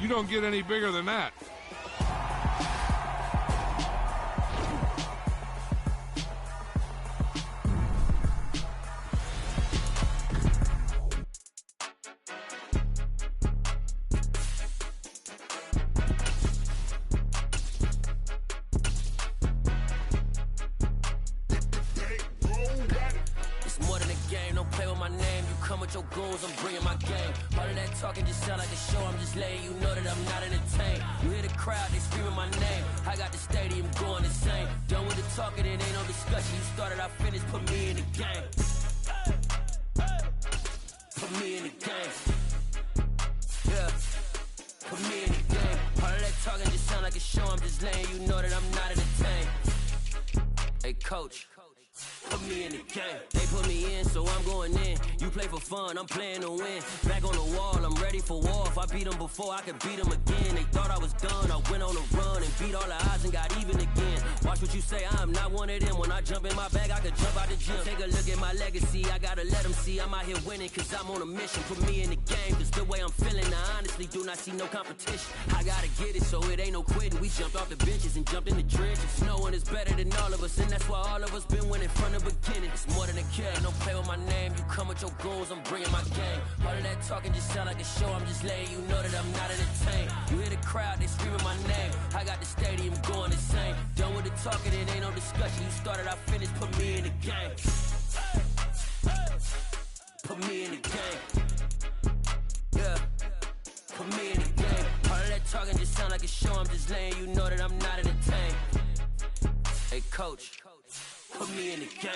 You don't get any bigger than that. Your goals, I'm bringing my game. All of that talking just sound like a show. I'm just letting you know that I'm not entertained. You hear the crowd, they screaming my name. I got the stadium going insane. Done with the talking, it ain't no discussion. You started, I finished, put me in the game. Put me in the game. Yeah. Put me in the game. All of that talking just sound like a show. I'm just letting you know that I'm not entertained. Hey, coach. Put me in the game. They put me in, so I'm going in. You play for fun, I'm playing to win. Back on the wall, I'm ready for war. If I beat them before, I could beat them again. They thought I was done, I went on a run and beat all the odds and got even again. Watch what you say, I'm not one of them. When I jump in my bag, I could jump out the gym. Take a look at my legacy, I gotta let them see I'm out here winning, cause I'm on a mission. Put me in the game, cause the way I'm feeling, I honestly do not see no competition. I gotta get it, so it ain't no quitting. We jumped off the benches and jumped in the trenches. No one is better than all of us, and that's why all of us been winning from the beginning. It's more than a kid, don't play with my name. You come with your goals, I'm bringing my game. All of that talking just sound like a show. I'm just letting you know that I'm not entertained. You hear the crowd, they screaming my name. I got the stadium going insane. Done with the talking, it ain't no discussion. You started, I finished, put me in the game. Put me in the game. Yeah. Put me in the game. All of that talking just sound like a show. I'm just letting you know that I'm not entertained. Hey, coach. Put me in the game.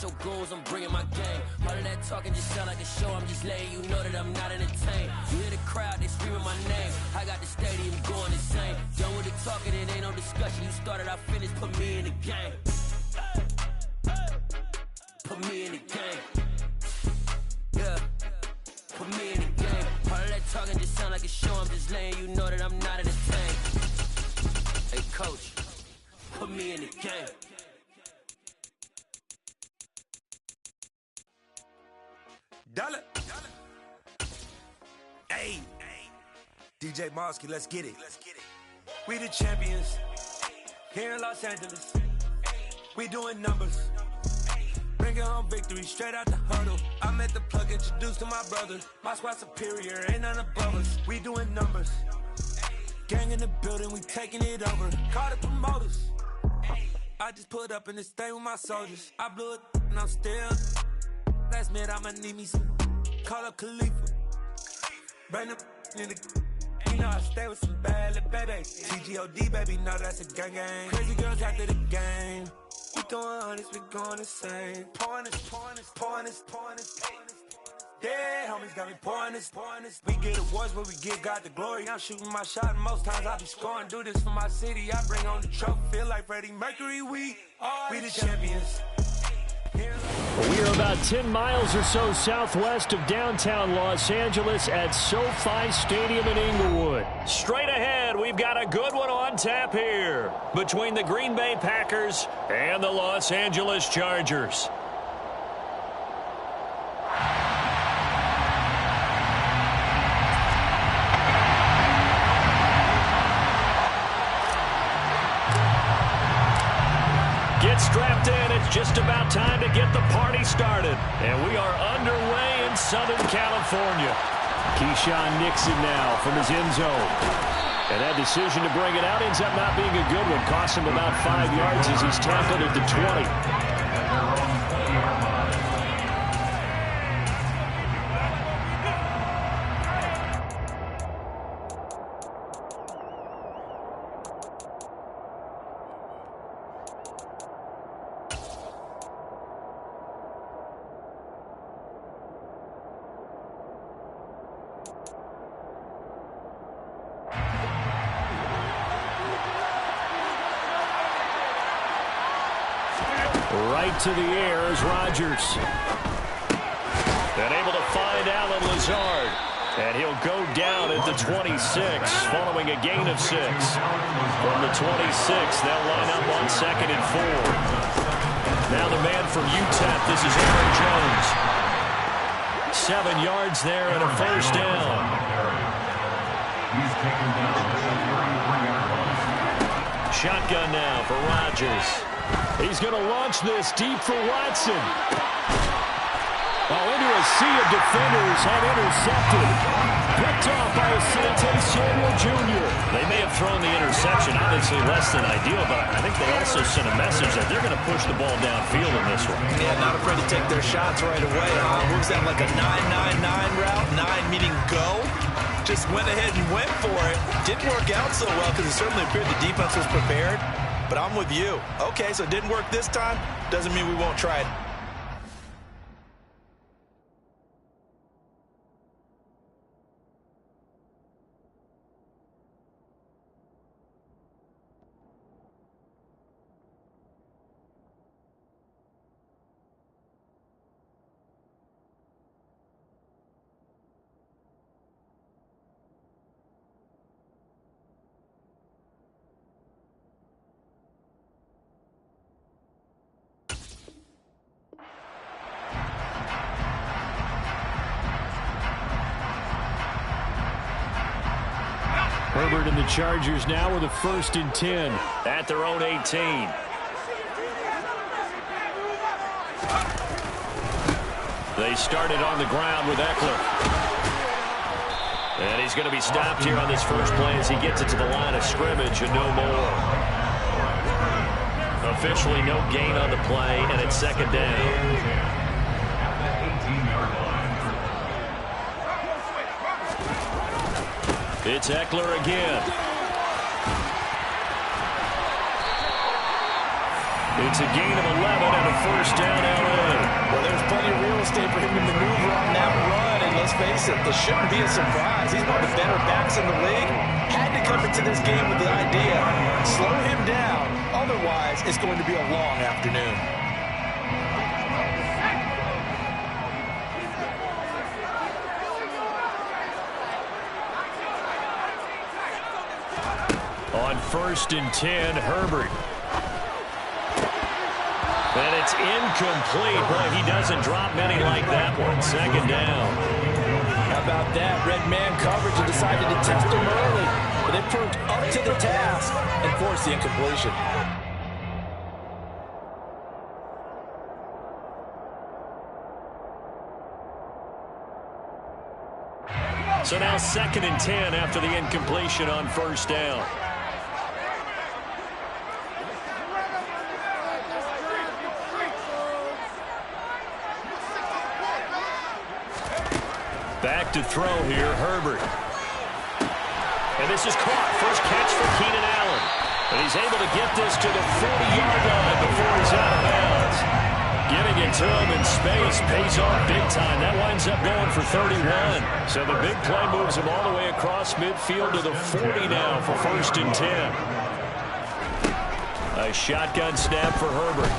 Your goals, I'm bringing my game. All of that talking just sound like a show. I'm just letting you know that I'm not entertained. You hear the crowd, they screaming my name. I got the stadium going insane. Done with the talking, it ain't no discussion. You started, I finished, put me in the game. Put me in the game. Yeah. Put me in the game. All of that talking just sound like a show. I'm just letting you know that I'm not entertained. Hey, coach, put me in the game. Dollar. Hey. DJ Mosky, let's get it. We the champions here in Los Angeles. We doing numbers. Bringing home victory straight out the huddle. I met the plug, introduced to my brother. My squad superior, ain't none above us. We doing numbers. Gang in the building, we taking it over. Call the promoters. I just put up in this thing with my soldiers. I blew it and I'm still. Last minute, I'ma need me some. Call up Khalifa. Bring them in the. You know I stay with some bad little baby. TGOD, baby, know that's a gang gang. Crazy girls after the game. We going honest, we going insane. Pouring this. Yeah, homies got me pouring this. We get awards, but we give God the glory. I'm shooting my shot, and most times I be scoring. Do this for my city, I bring on the trophy. Feel like Freddie Mercury, we the champions. We are about 10 miles or so southwest of downtown Los Angeles at SoFi Stadium in Inglewood. Straight ahead, we've got a good one on tap here between the Green Bay Packers and the Los Angeles Chargers. Get strapped in. It's just about time to get the party started. And we are underway in Southern California. Keyshawn Nixon now from his end zone. And that decision to bring it out ends up not being a good one. Cost him about 5 yards as he's tackled at the 20. Right to the air is Rodgers. And able to find Alan Lazard. And he'll go down at the 26 following a gain of 6. From the 26, they'll line up on 2nd and 4. Now the man from UTEP, this is Aaron Jones. 7 yards there and a first down. Shotgun now for Rodgers. He's going to launch this deep for Watson. Into a sea of defenders and intercepted. Picked off by Asante Samuel Jr. They may have thrown the interception, obviously less than ideal, but I think they also sent a message that they're going to push the ball downfield in this one. Yeah, not afraid to take their shots right away. What was that, like a 9-9-9 route? 9 meaning go? Just went ahead and went for it. Didn't work out so well because it certainly appeared the defense was prepared. But I'm with you. Okay, so it didn't work this time. Doesn't mean we won't try it. Herbert and the Chargers now with a 1st and 10 at their own 18. They started on the ground with Eckler. And he's going to be stopped here on this first play as he gets it to the line of scrimmage and no more. Officially no gain on the play, and it's 2nd down. It's Eckler again. It's a gain of 11 and a first down LA. Well, there's plenty of real estate for him to maneuver on that run, and let's face it, this shouldn't be a surprise. He's one of the better backs in the league. Had to come into this game with the idea, slow him down. Otherwise, it's going to be a long afternoon. On 1st and 10, Herbert. And it's incomplete. Boy, he doesn't drop many like that one. 2nd down. How about that? Red man coverage and decided to test him early. But they proved up to the task and forced the incompletion. So now 2nd and 10 after the incompletion on 1st down. Back to throw here, Herbert. And this is caught. First catch for Keenan Allen. And he's able to get this to the 40-yard line before he's out of bounds. Getting it to him in space pays off big time. That winds up going for 31. So the big play moves him all the way across midfield to the 40 now for 1st and 10. A shotgun snap for Herbert.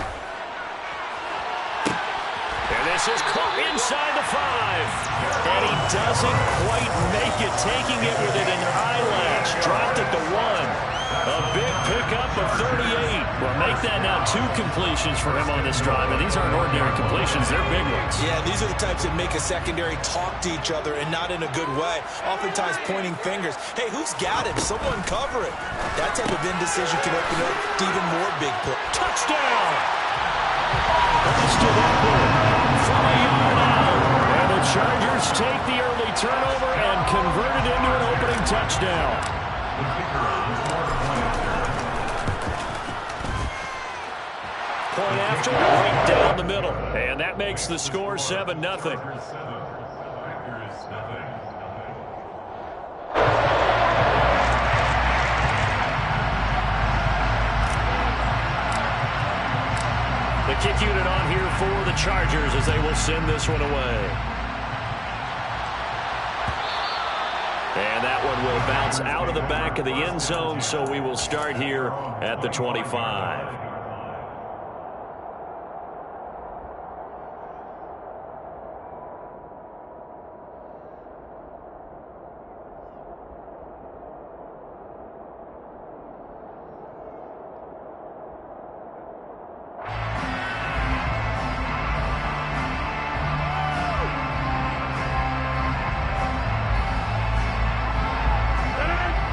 And this is caught inside the 5. And he doesn't quite make it, taking it within an eyelash. Dropped at the 1. A big pickup of 38. Well, make that now 2 completions for him on this drive. And these aren't ordinary completions. They're big ones. Yeah, these are the types that make a secondary talk to each other and not in a good way. Oftentimes pointing fingers. Hey, who's got him? Someone cover it. That type of indecision can open up to even more big plays. Touchdown! Austin Eckler from a yard out. And the Chargers take the early turnover and convert it into an opening touchdown. Point after, right down the middle. And that makes the score 7-0. The kick unit on here for the Chargers as they will send this one away. And that one will bounce out of the back of the end zone, so we will start here at the 25.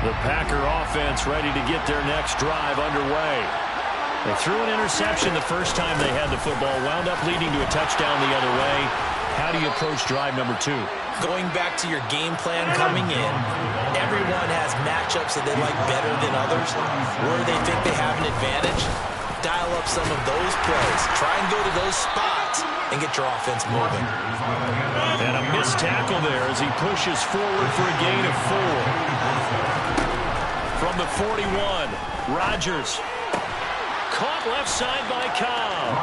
The Packer offense ready to get their next drive underway. They threw an interception the first time they had the football, wound up leading to a touchdown the other way. How do you approach drive number 2? Going back to your game plan coming in, everyone has matchups that they like better than others, where they think they have an advantage. Dial up some of those plays. Try and go to those spots and get your offense moving. And a missed tackle there as he pushes forward for a gain of 4. From the 41, Rodgers. Caught left side by Cobb.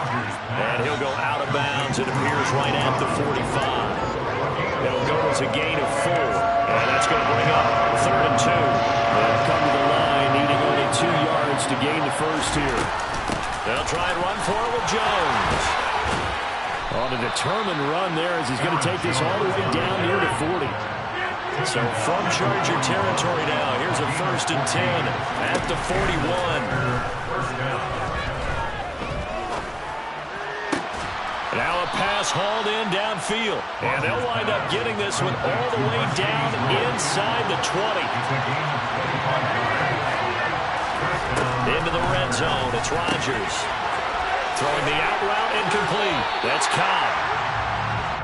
And he'll go out of bounds. It appears right at the 45. It'll go as a gain of 4. And that's going to bring up 3rd and 2. They'll come to the line, needing only 2 yards to gain the first here. They'll try and run for it with Jones. On a determined run there as he's going to take this all the way down near the 40. So from Charger territory now, here's a 1st and 10 at the 41. Now a pass hauled in downfield. And they'll wind up getting this one all the way down inside the 20. Into the red zone, it's Rodgers. Throwing the out route incomplete. That's Cobb.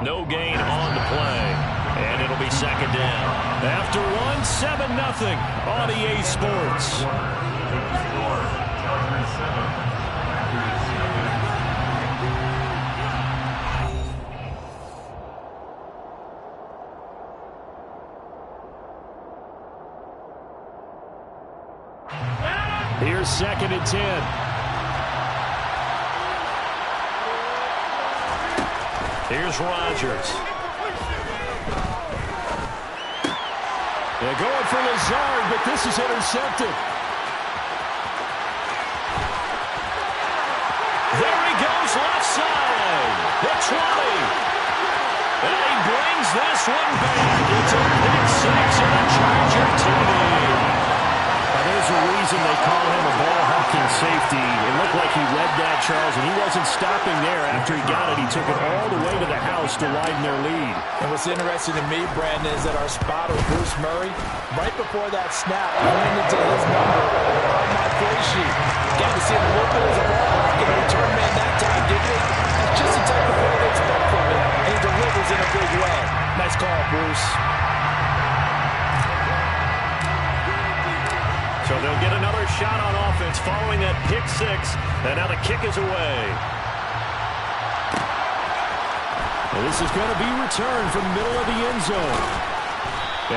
No gain on the play. And it'll be 2nd down. After one, 7-0 on EA Sports. Here's 2nd and 10. Here's Rodgers. They're going for Lazard, but this is intercepted. There he goes, left side. The 20. And he brings this one back. It's a pick 6 and a Charger TD. There's a reason they call him a ball-hawking safety. It looked like he read that, Charles, and he wasn't stopping there. After he got it, he took it all the way to the house to widen their lead. And what's interesting to me, Brandon, is that our spotter, Bruce Murray, right before that snap, pointed to his number on my play sheet. Got to see him a little bit as a ball-hawking return man that time, didn't he? It's just the type of play they expect from him, and he delivers in a big way. Nice call, Bruce. So they'll get another shot on offense following that pick 6. And now the kick is away. And this is going to be returned from the middle of the end zone.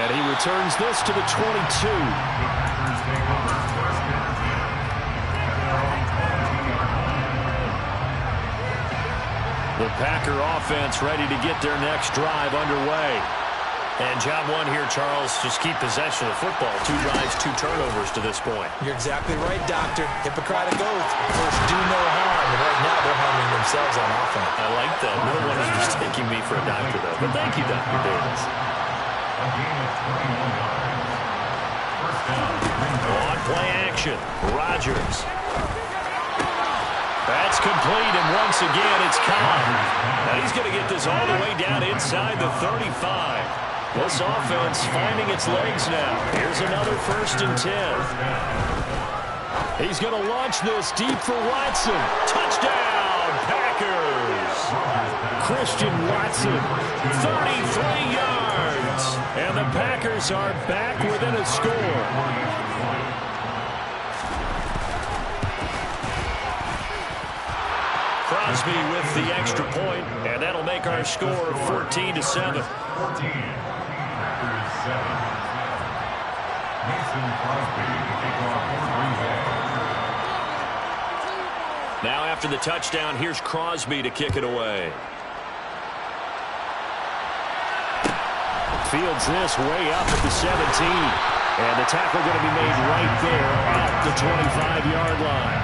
And he returns this to the 22. The Packer offense ready to get their next drive underway. And job 1 here, Charles, just keep possession of the football. 2 drives, 2 turnovers to this point. You're exactly right, Doctor. Hippocratic oath. First, do no harm. And right now, they're harming themselves on offense. I like that. No one is mistaking me for a doctor, though. But thank you, Dr. Davis. On play action, Rodgers. That's complete, and once again, it's Cobb. Now he's going to get this all the way down inside the 35. This offense finding its legs now. Here's another 1st and 10. He's going to launch this deep for Watson. Touchdown, Packers. Christian Watson, 33 yards. And the Packers are back within a score. Crosby with the extra point, and that'll make our score 14-7. Now after the touchdown, here's Crosby to kick it away. Fields this way up at the 17. And the tackle going to be made right there at the 25-yard line.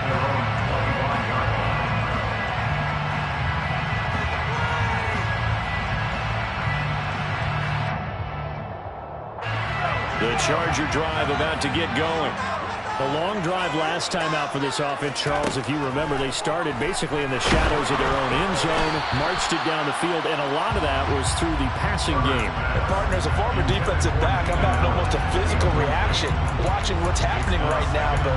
The Charger drive about to get going. A long drive last time out for this offense, Charles. If you remember, they started basically in the shadows of their own end zone, marched it down the field, and a lot of that was through the passing game. And partner, as a former defensive back, I'm having almost almost a physical reaction watching what's happening right now. But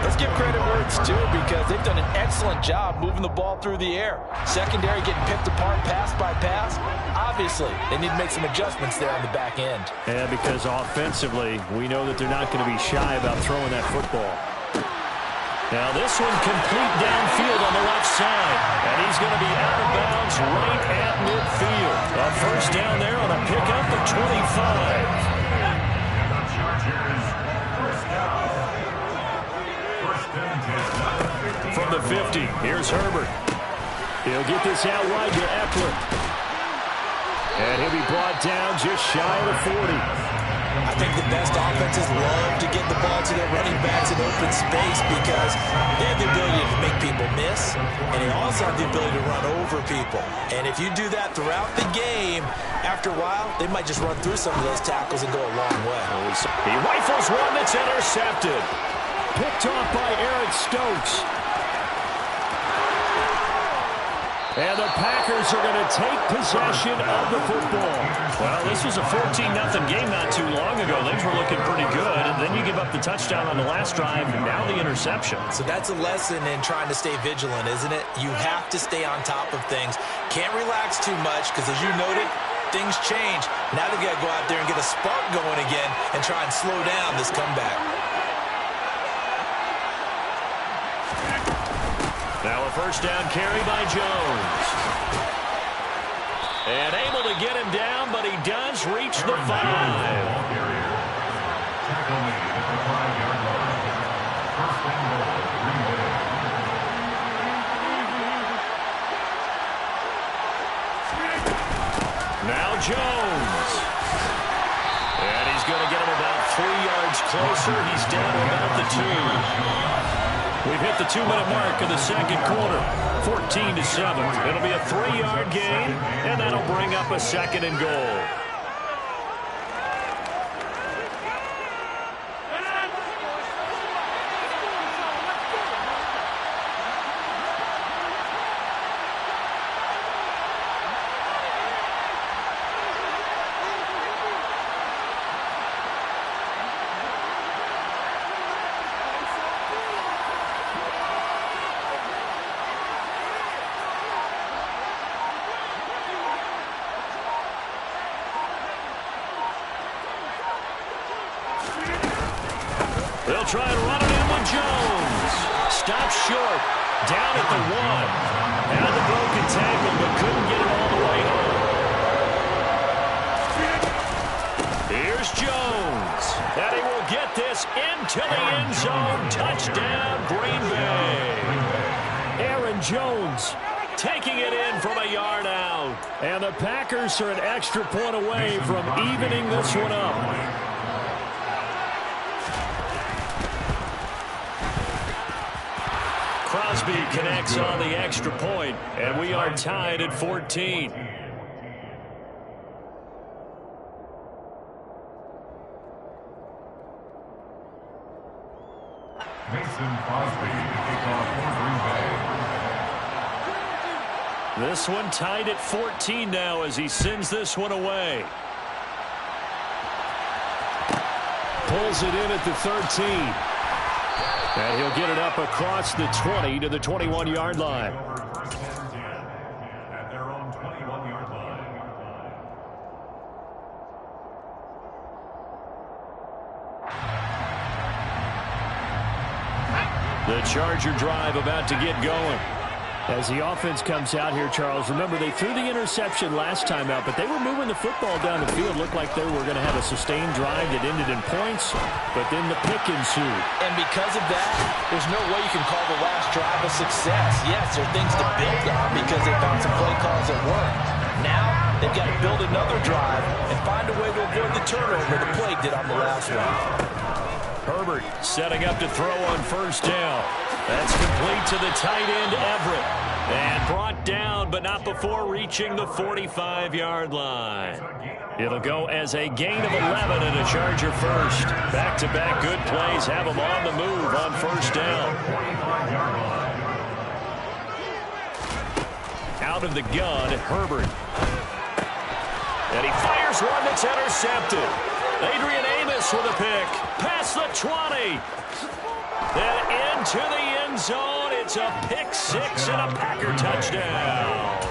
let's give credit where it's due because they've done an excellent job moving the ball through the air. Secondary getting picked apart pass by pass. Obviously, they need to make some adjustments there on the back end. Yeah, because offensively, we know that they're not going to be shy about throwing that football. Now this one complete downfield on the left side. And he's going to be out of bounds right at midfield. A first down there on a pickup of 25. From the 50, here's Herbert. He'll get this out wide to Eckler. And he'll be brought down just shy of the 40. I think the best offenses love to get the ball to their running backs in open space because they have the ability to make people miss, and they also have the ability to run over people. And if you do that throughout the game, after a while, they might just run through some of those tackles and go a long way. He rifles one that's intercepted. Picked off by Eric Stokes. And the Packers are going to take possession of the football. Well, this was a 14-0 game not too long ago. Things were looking pretty good. And then you give up the touchdown on the last drive, and now the interception. So that's a lesson in trying to stay vigilant, isn't it? You have to stay on top of things. Can't relax too much because, as you noted, things change. Now they've got to go out there and get a spark going again and try and slow down this comeback. Now a first down carry by Jones. And able to get him down, but he does reach the 5. Now Jones. And he's going to get him about 3 yards closer. He's down to about the 2. We've hit the 2-minute mark of the second quarter. 14-7. It'll be a 3-yard gain, and that'll bring up a second and goal. They'll try and run it in with Jones. Stops short. Down at the 1. Had the broken tackle, but couldn't get it all the way home. Here's Jones. And he will get this into the end zone. Touchdown, Green Bay. Aaron Jones taking it in from a yard out. And the Packers are an extra point away from evening this one up. Crosby connects on the extra point, and we are tied at 14. Mason Crosby to kick off for Green Bay. This one tied at 14 now as he sends this one away. Pulls it in at the 13. And he'll get it up across the 20 to the 21-yard line. At their own 21-yard line. The Charger drive about to get going. As the offense comes out here, Charles, remember they threw the interception last time out, but they were moving the football down the field. Looked like they were going to have a sustained drive that ended in points, but then the pick ensued. And because of that, there's no way you can call the last drive a success. Yes, there are things to build on because they found some play calls that work. Now, they've got to build another drive and find a way to avoid the turnover the play did on the last one. Herbert setting up to throw on first down. That's complete to the tight end, Everett. And brought down, but not before reaching the 45-yard line. It'll go as a gain of 11 and a Charger first. Back-to-back good plays have them on the move on first down. Out of the gun, Herbert. And he fires one that's intercepted. Adrian Amos with a pick. Past the 20. Then into the end zone. It's a pick six and a Packer touchdown.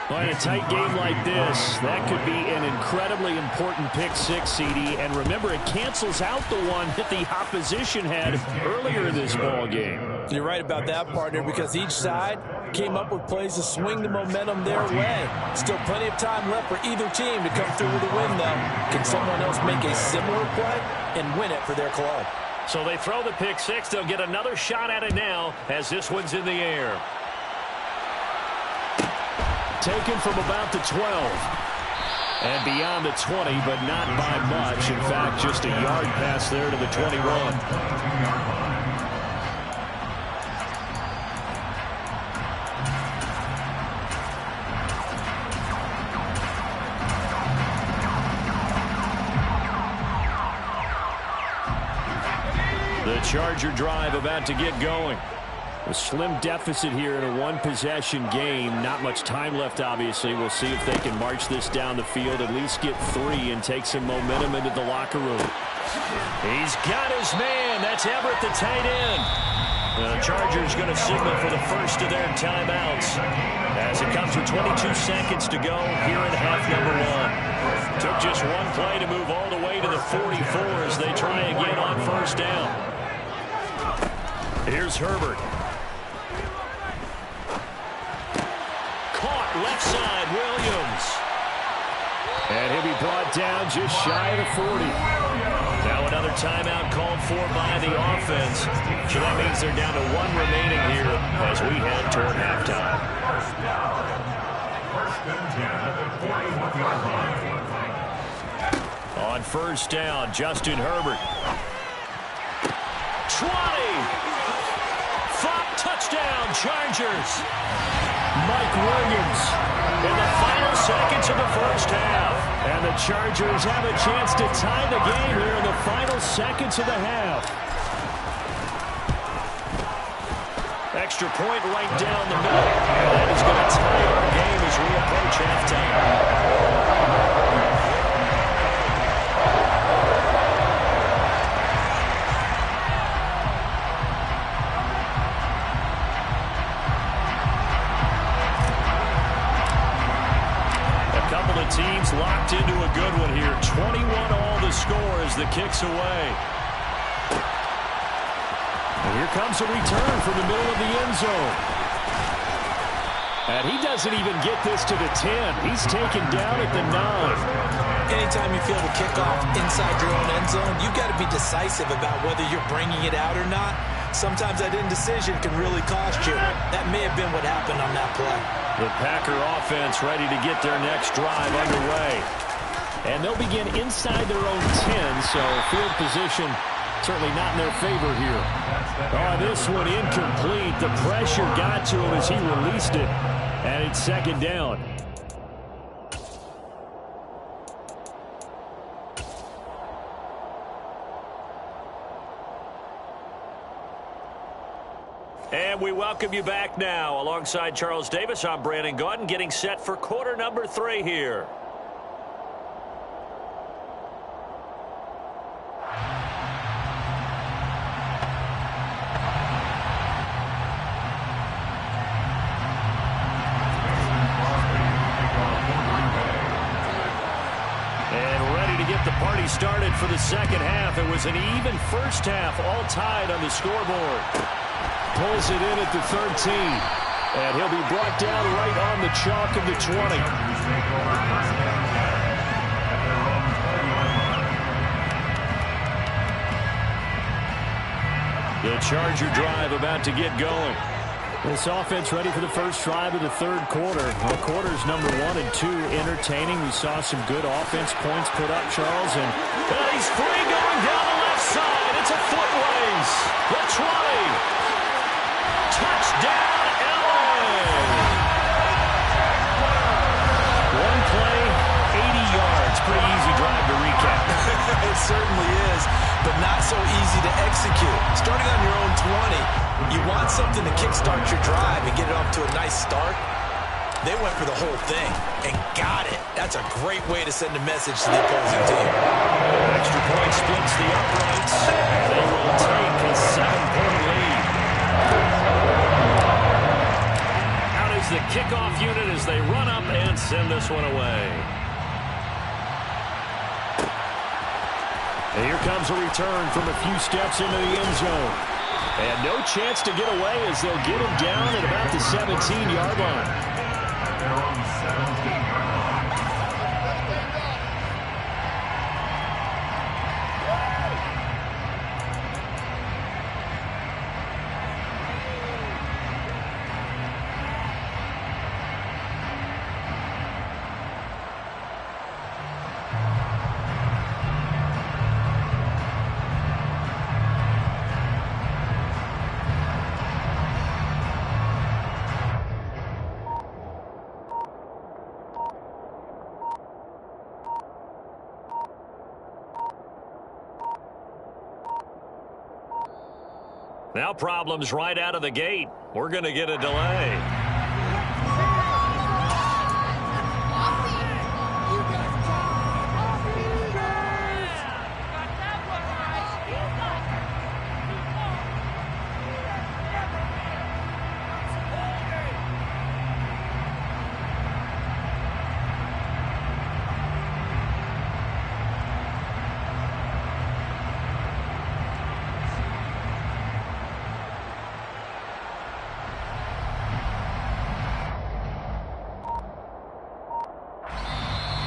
Well, in a tight game like this, that could be an incredibly important pick six, CD. And remember, it cancels out the one that the opposition had earlier in this ball game. You're right about that, partner, because each side came up with plays to swing the momentum their way. Still plenty of time left for either team to come through with a win, though. Can someone else make a similar play and win it for their club? So they throw the pick six. They'll get another shot at it now as this one's in the air. Taken from about the 12. And beyond the 20, but not by much. In fact, just a yard pass there to the 21. The Charger drive about to get going. A slim deficit here in a one-possession game. Not much time left, obviously. We'll see if they can march this down the field, at least get 3, and take some momentum into the locker room. He's got his man. That's Everett, the tight end. The Chargers going to signal for the first of their timeouts as it comes with 22 seconds to go here in half number 1. Took just one play to move all the way to the 44 as they try again on first down. Here's Herbert. Caught left side, Williams. And he'll be brought down just shy of the 40. Now another timeout called for by the offense. So that means they're down to 1 remaining here as we head toward halftime. On first down, Justin Herbert. 20. Touchdown, Chargers. Mike Williams in the final seconds of the first half. And the Chargers have a chance to tie the game here in the final seconds of the half. Extra point right down the middle. And that is going to tie our game as we approach halftime. Teams locked into a good one here. 21 all the score as the kick's away. And here comes a return from the middle of the end zone. And he doesn't even get this to the 10. He's taken down at the 9. Anytime you feel the kickoff inside your own end zone, you've got to be decisive about whether you're bringing it out or not. Sometimes that indecision can really cost you. That may have been what happened on that play. The Packer offense ready to get their next drive underway. And they'll begin inside their own 10, so field position certainly not in their favor here. Oh, this one incomplete. The pressure got to him as he released it. And it's second down. And we welcome you back now. Alongside Charles Davis, I'm Brandon Gaudin, getting set for quarter number 3 here. And ready to get the party started for the second half. It was an even first half, all tied on the scoreboard. Pulls it in at the 13. And he'll be brought down right on the chalk of the 20. The Charger drive about to get going. This offense ready for the first drive of the third quarter. Well, quarters number 1 and 2 entertaining. We saw some good offense points put up, Charles. And he's free going down the left side. It's a foot race. The 20. Touchdown, LA! One play, 80 yards. Pretty easy drive to recap. It certainly is, but not so easy to execute. Starting on your own 20, you want something to kickstart your drive and get it off to a nice start. They went for the whole thing and got it. That's a great way to send a message to the opposing team. Extra point splits the uprights. They will take a 7-point lead. Out is the kickoff unit as they run up and send this one away. And here comes a return from a few steps into the end zone. And no chance to get away as they'll get him down at about the 17-yard line. They're on the 17-yard line. Now problems right out of the gate. We're going to get a delay.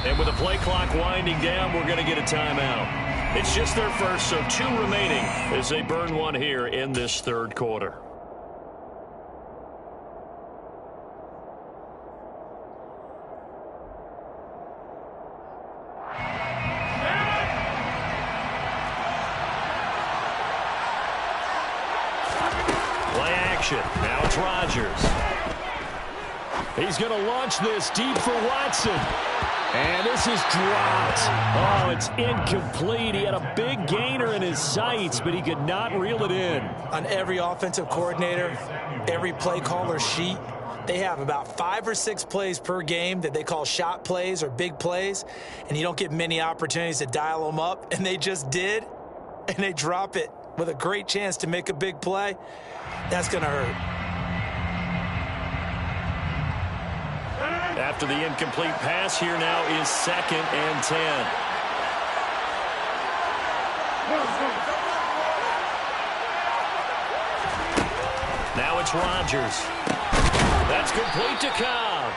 And with the play clock winding down, we're going to get a timeout. It's just their first, so 2 remaining as they burn one here in this third quarter. Play action. Now it's Rodgers. He's going to launch this deep for Watson. And this is dropped. Oh, it's incomplete. He had a big gainer in his sights, but he could not reel it in. On every offensive coordinator, every play caller sheet, they have about 5 or 6 plays per game that they call shot plays or big plays, and you don't get many opportunities to dial them up, and they just did, and they drop it with a great chance to make a big play. That's going to hurt. After the incomplete pass, here now is 2nd and 10. Now it's Rodgers. That's complete to Cobb.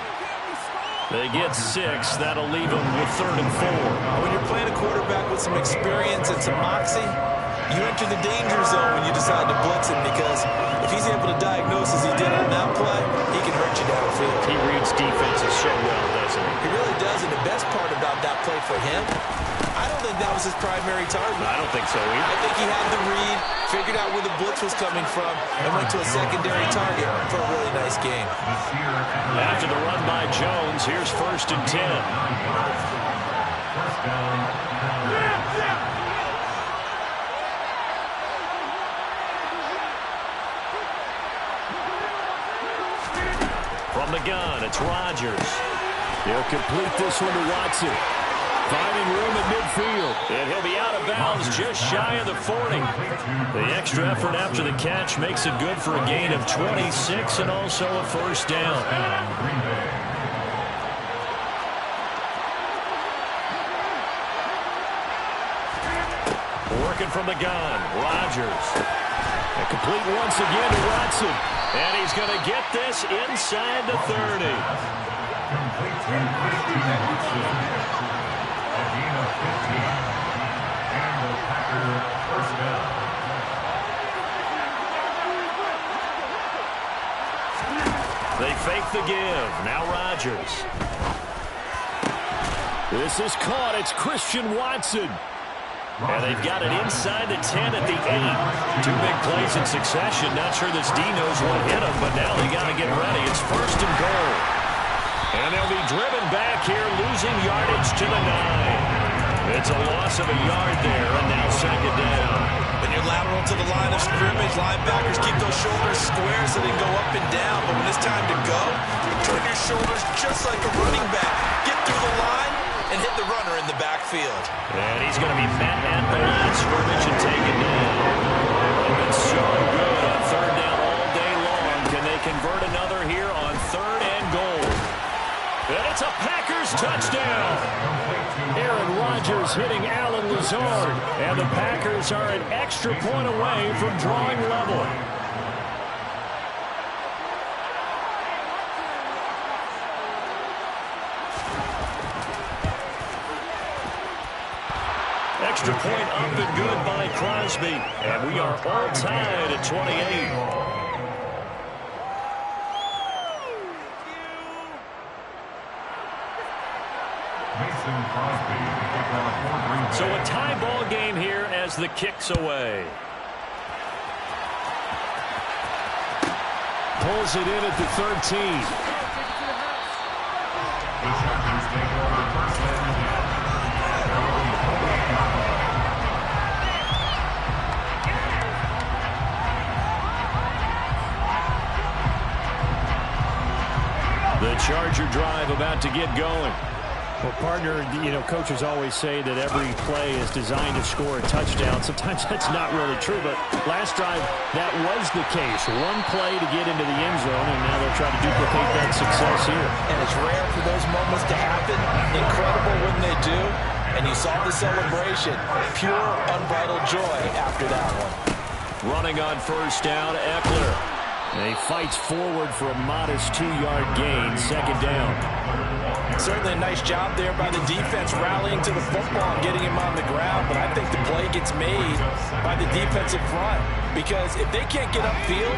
They get 6. That'll leave them with 3rd and 4. When you're playing a quarterback with some experience and some moxie, you enter the danger zone when you decide to blitz him, because if he's able to diagnose as he did on that play, he can hurt you downfield. He reads defenses so well, doesn't he? He really does, and the best part about that play for him, I don't think that was his primary target. I don't think so either. I think he had the read, figured out where the blitz was coming from, and went to a secondary target for a really nice game. After the run by Jones, here's 1st and 10. First down. From the gun, it's Rodgers. He'll complete this one to Watson. Finding room at midfield. And he'll be out of bounds just shy of the 40. The extra effort after the catch makes it good for a gain of 26 and also a 1st down. Working from the gun, Rodgers. And complete once again to Watson. And he's going to get this inside the 30. They fake the give. Now Rodgers. This is caught. It's Christian Watson. And they've got it inside the 10 at the 8. 2 big plays in succession. Not sure this D knows what hit him, but now they got to get ready. It's 1st and goal. And they'll be driven back here, losing yardage to the 9. It's a loss of a yard there, and now 2nd down. When you're lateral to the line of scrimmage. Linebackers keep those shoulders square so they can go up and down. But when it's time to go, turn your shoulders just like a running back. Get through the line and hit the runner in the backfield. And he's going to be met at the line of scrimmage and taken down. They've been so good on third down all day long. Can they convert another here on third and goal? And it's a Packers touchdown. Aaron Rodgers hitting Alan Lazard. And the Packers are an extra point away from drawing level. Extra point up and good by Crosby. And we are all tied at 28. So a tie ball game here as the kick's away. Pulls it in at the 13. The Charger drive about to get going. Well, partner, coaches always say that every play is designed to score a touchdown. Sometimes that's not really true, but last drive, that was the case. One play to get into the end zone, and now they'll try to duplicate that success here. And it's rare for those moments to happen. Incredible when they do. And you saw the celebration. Pure, unbridled joy after that one. Running on first down, Eckler. And he fights forward for a modest 2-yard gain, second down. Certainly a nice job there by the defense rallying to the football and getting him on the ground, but I think the play gets made by the defensive front because if they can't get upfield,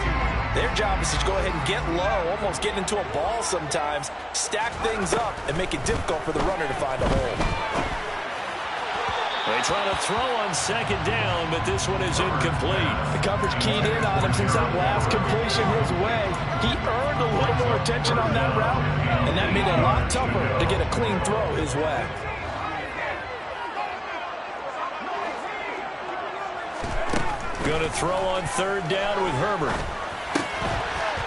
their job is to go ahead and get low, almost get into a ball sometimes, stack things up, and make it difficult for the runner to find a hole. They try to throw on second down, but this one is incomplete. The coverage keyed in on him since that last completion his way. He earned a little more attention on that route, and that made it a lot tougher to get a clean throw his way. Going to throw on third down with Herbert.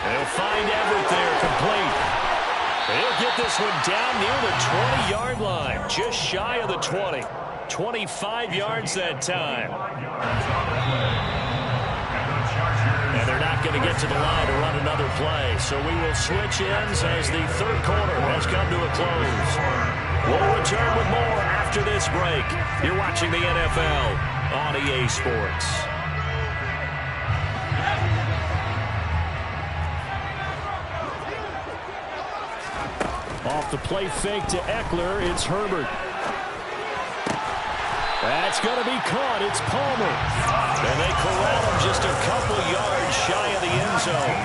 They'll find Everett there, complete. He'll get this one down near the 20-yard line, just shy of the 20. 25 yards that time. And they're not going to get to the line to run another play. So we will switch ends as the third quarter has come to a close. We'll return with more after this break. You're watching the NFL on EA Sports. Off the play fake to Eckler, it's Herbert. That's going to be caught. It's Palmer. And they corral him just a couple yards shy of the end zone.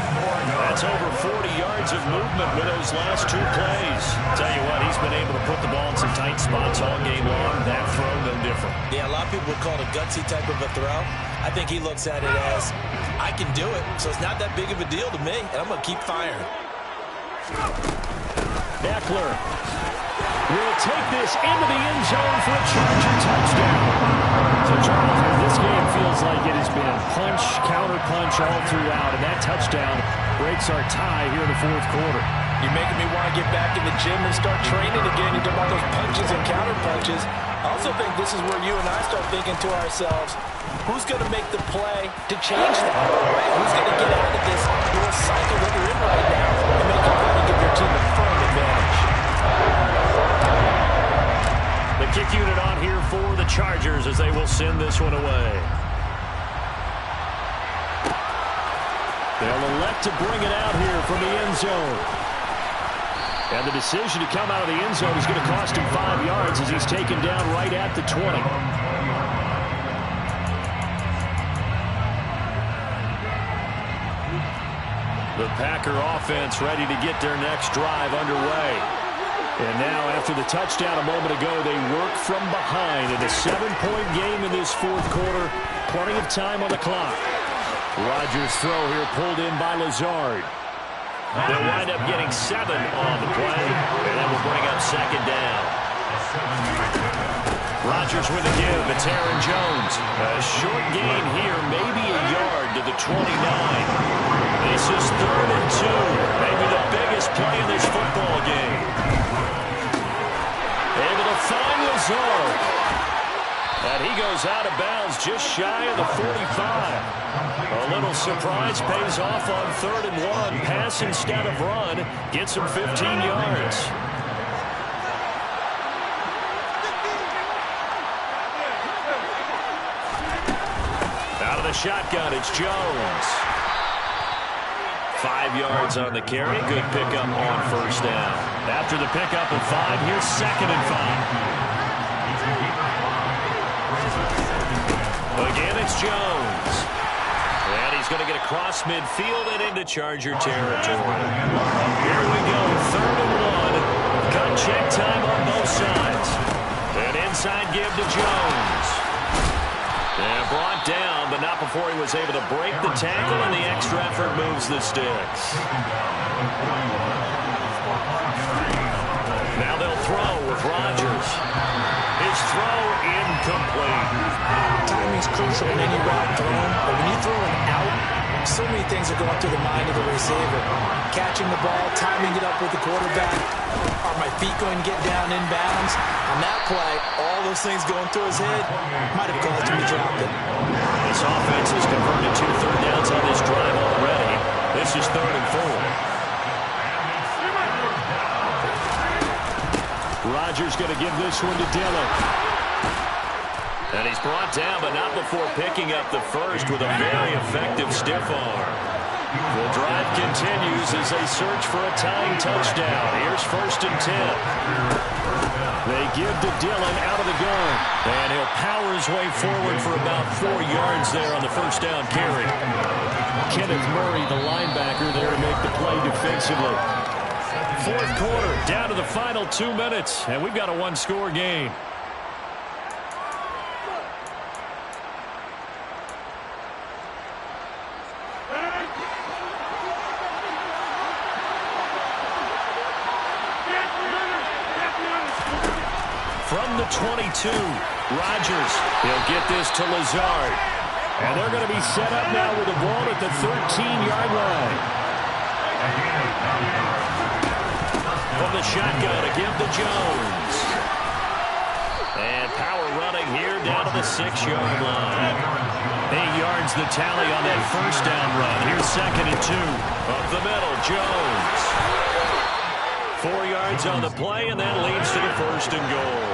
That's over 40 yards of movement with those last two plays. Tell you what, he's been able to put the ball in some tight spots all game long. That throw, no different. Yeah, a lot of people would call it a gutsy type of a throw. I think he looks at it as, I can do it, so it's not that big of a deal to me, and I'm going to keep firing. Eckler will take this into the end zone for a Charger touchdown. So, Charles, this game feels like it has been punch, counter-punch all throughout, and that touchdown breaks our tie here in the fourth quarter. You're making me want to get back in the gym and start training again and do all those punches and counter-punches. I also think this is where you and I start thinking to ourselves, who's going to make the play to change that? Right? Who's going to get out of this little cycle that you're in right now and make a play to give your team a firm advantage? The kick unit on here for the Chargers as they will send this one away. They'll elect to bring it out here from the end zone. And the decision to come out of the end zone is going to cost him 5 yards as he's taken down right at the 20. The Packer offense ready to get their next drive underway. And now, after the touchdown a moment ago, they work from behind in a 7-point game in this fourth quarter. Plenty of time on the clock. Rodgers' throw here pulled in by Lazard. They'll wind up getting 7 on the play, and that will bring up second down. Rodgers with a give. It's Aaron Jones. A short gain here, maybe a yard to the 29. This is 3rd and 2. Maybe the biggest play in this football game. Able to find Lazard. And he goes out of bounds just shy of the 45. A little surprise pays off on 3rd and 1. Pass instead of run. Gets him 15 yards. Out of the shotgun, it's Jones. 5 yards on the carry. Good pickup on 1st down. After the pickup of 5, here's 2nd and 5. Again, it's Jones. And he's going to get across midfield and into Charger territory. Here we go, 3rd and 1. Got check time on both sides. An inside give to Jones. And brought down, but not before he was able to break the tackle, and the extra effort moves the sticks. Now they'll throw with Rodgers. His throw incomplete. Timing's crucial in any route thrown, but when you throw an out, so many things are going through the mind of the receiver. Catching the ball, timing it up with the quarterback. Are my feet going to get down in bounds? On that play, all those things going through his head might have caused him to drop it. This offense has converted 2 third downs on this drive already. This is 3rd and 4. Rodgers going to give this one to Dillon. And he's brought down, but not before picking up the first with a very effective stiff arm. The drive continues as they search for a tying touchdown. Here's 1st and 10. They give to Dillon out of the gun. And he'll power his way forward for about 4 yards there on the 1st down carry. Kenneth Murray, the linebacker, there to make the play defensively. 4th quarter, down to the final 2 minutes, and we've got a 1-score game. From the 22, Rodgers. He'll get this to Lazard. And they're going to be set up now with the ball at the 13-yard line. From the shotgun, a give to Jones. And power running here down to the 6-yard line. 8 yards the tally on that 1st down run. Here's 2nd and 2. Up the middle, Jones. 4 yards on the play, and that leads to the 1st and goal.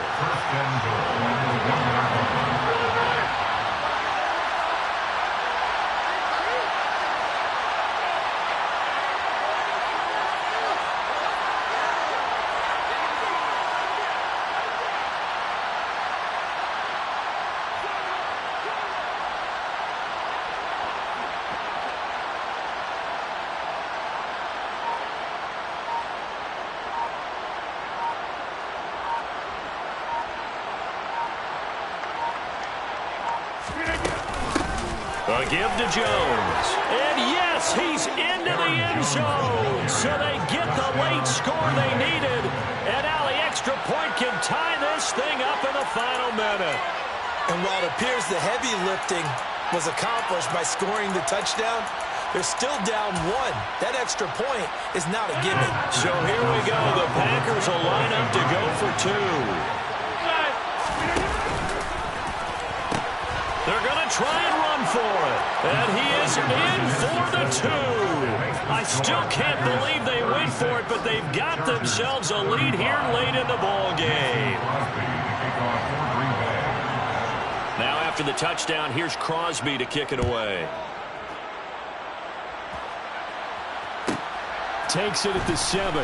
A give to Jones. And yes, he's into the end zone. So they get the late score they needed. And now the extra point can tie this thing up in the final minute. And while it appears the heavy lifting was accomplished by scoring the touchdown, they're still down 1. That extra point is not a gimme. So here we go. The Packers will line up to go for 2. They're going to try and run for it. And he is in for the 2. I still can't believe they went for it, but they've got themselves a lead here late in the ball game. Now after the touchdown, here's Crosby to kick it away. Takes it at the 7.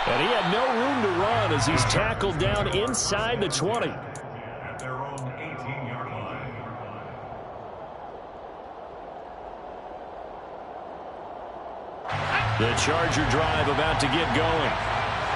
And he had no room to run as he's tackled down inside the 20. The Charger drive about to get going.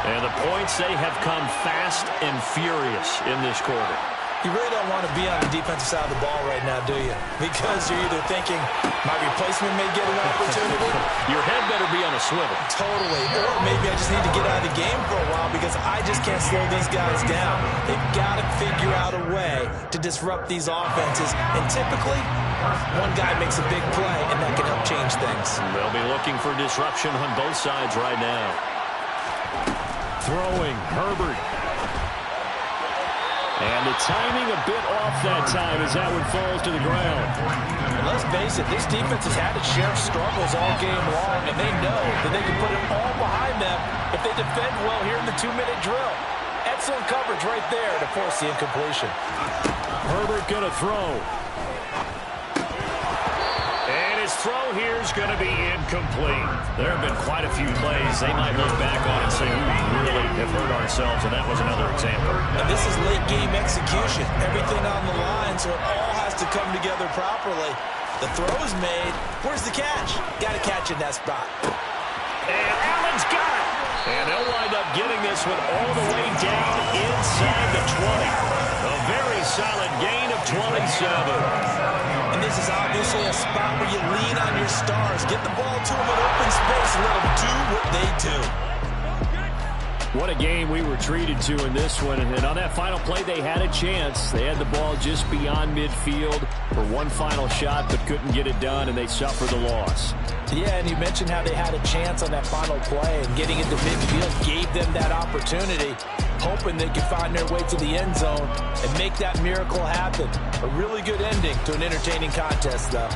And the points, they have come fast and furious in this quarter. You really don't want to be on the defensive side of the ball right now, do you? Because you're either thinking, my replacement may get an opportunity. Your head better be on a swivel. Totally. Or maybe I just need to get out of the game for a while because I just can't slow these guys down. They've got to figure out a way to disrupt these offenses. And typically, one guy makes a big play, and that can help change things. They'll be looking for disruption on both sides right now. Throwing, Herbert. And the timing a bit off that time as that one falls to the ground. And let's face it, this defense has had its share of struggles all game long, and they know that they can put it all behind them if they defend well here in the 2-minute drill. Excellent coverage right there to force the incompletion. Herbert going to throw. And his throw here is going to be incomplete. There have been quite a few plays they might look back on and say, we really have hurt ourselves, and that was another example. And this is late-game execution. Everything on the line, so it all has to come together properly. The throw is made. Where's the catch? Got to catch in that spot. And Allen's got it. And they'll wind up getting this one all the way down inside the 20. A very solid gain of 27. And this is obviously a spot where you lean on your stars. Get the ball to them in open space and let them do what they do. What a game we were treated to in this one. And on that final play, they had a chance. They had the ball just beyond midfield for one final shot, but couldn't get it done, and they suffered the loss. Yeah, and you mentioned how they had a chance on that final play, and getting into midfield gave them that opportunity, hoping they could find their way to the end zone and make that miracle happen. A really good ending to an entertaining contest, though.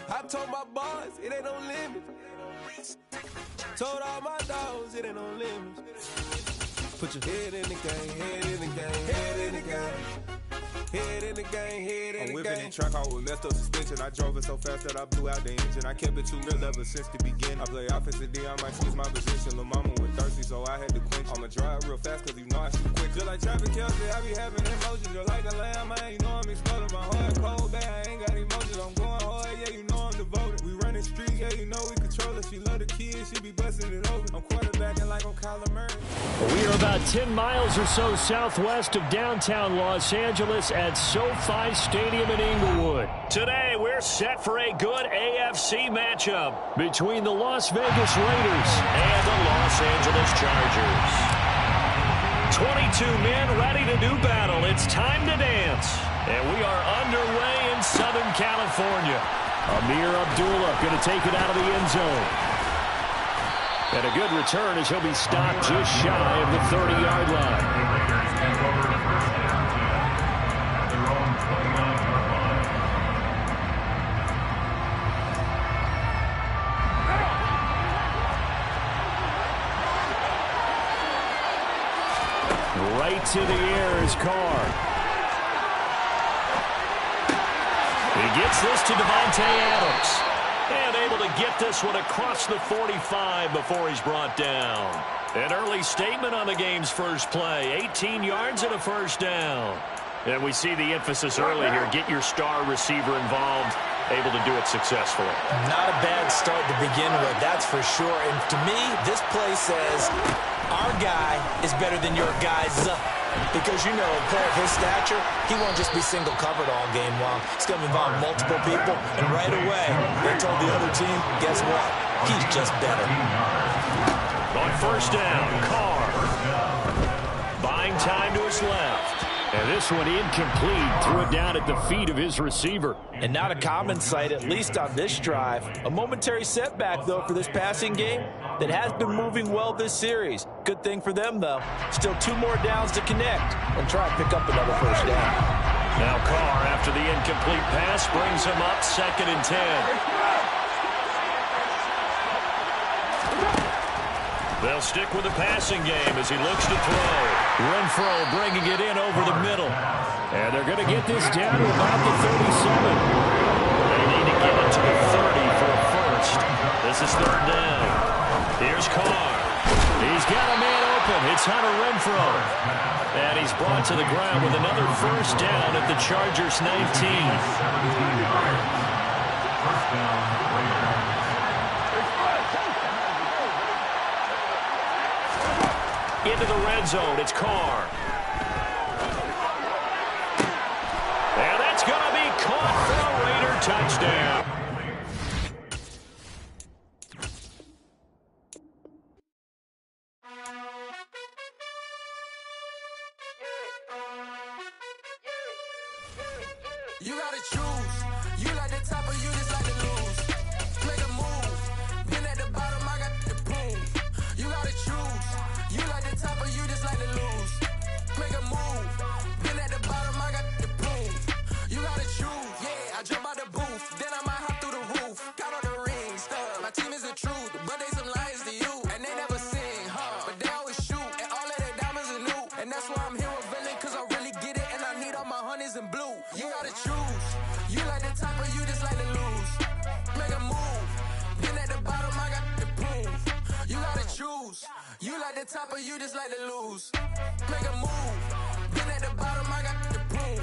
I told my boys, it ain't no limit. Told all my dogs, it ain't no limit. Put your head in the game, head in the game, head in the game. Head in the game, head in the game. I'm whipping and track out with messed up suspension. I drove it so fast that I blew out the engine. I kept it too real ever since the beginning. I play offensive D, I might switch my position. Lil' mama was thirsty, so I had to quench. I'ma drive real fast, cause you know I shoot quick. Just like Travis Kelce, I be having emotions. Just like a lamb, man, you know I'm exploding. My heart cold, bad, I ain't got emotions. I'm going hard, yeah, you know I'm devoted. We running street, yeah, you know we control it. She love the kids, she be busting it open. I'm quarterbacking like I'm Kyler Murray. We are about 10 miles or so southwest of downtown Los Angeles at SoFi Stadium in Inglewood. Today, we're set for a good AFC matchup between the Las Vegas Raiders and the Los Angeles Chargers. 22 men ready to do battle. It's time to dance. And we are underway in Southern California. Amir Abdullah going to take it out of the end zone. And a good return as he'll be stopped just shy of the 30-yard line. Raiders take over the first down at their own 29-yard line. Right to the air is Carr. He gets this to Devontae Adams. And able to get this one across the 45 before he's brought down. An early statement on the game's first play. 18 yards and a first down. And we see the emphasis early here. Get your star receiver involved. Able to do it successfully. Not a bad start to begin with, that's for sure. And to me, this play says, our guy is better than your guys. Because, you know, a player of his stature, he won't just be single covered all game long. It's going to involve multiple people, and right away, they told the other team, guess what? He's just better. On first down, Carr. Buying time to his left. And this one incomplete. Threw it down at the feet of his receiver. And not a common sight, at least on this drive. A momentary setback, though, for this passing game that has been moving well this series. Good thing for them, though. Still 2 more downs to connect and try and pick up another first down. Now Carr, after the incomplete pass, brings him up 2nd and 10. They'll stick with the passing game as he looks to throw. Renfro bringing it in over the middle. And they're going to get this down to about the 37. They need to get it to the 30 for a first. This is 3rd down. Here's Carr. He's got a man open. It's Hunter Renfro. And he's brought to the ground with another first down at the Chargers 19. First down, Raiders. Into the red zone, it's Carr. And that's going to be caught for a Raider touchdown. You gotta choose. You like the top or you just like to lose. Make a move. Been at the bottom, I got the boom. You gotta choose. You like the top or you just like to lose. Make a move. Been at the bottom, I got the boom. You gotta choose. Yeah, I jump out the booth. Then I might hop through the roof. Count all the rings. My team is the truth, but they some liars to you. And they never sing, but they always shoot. And all of their diamonds are new. And that's why I'm here with Villain, cause I really get it. And I need all my honeys in blue. You gotta choose. You like the top or you just like to lose. Make a move. Been at the bottom, I got the boom. You gotta choose. You like the top or you just like to lose. Make a move. Been at the bottom, I got the boom.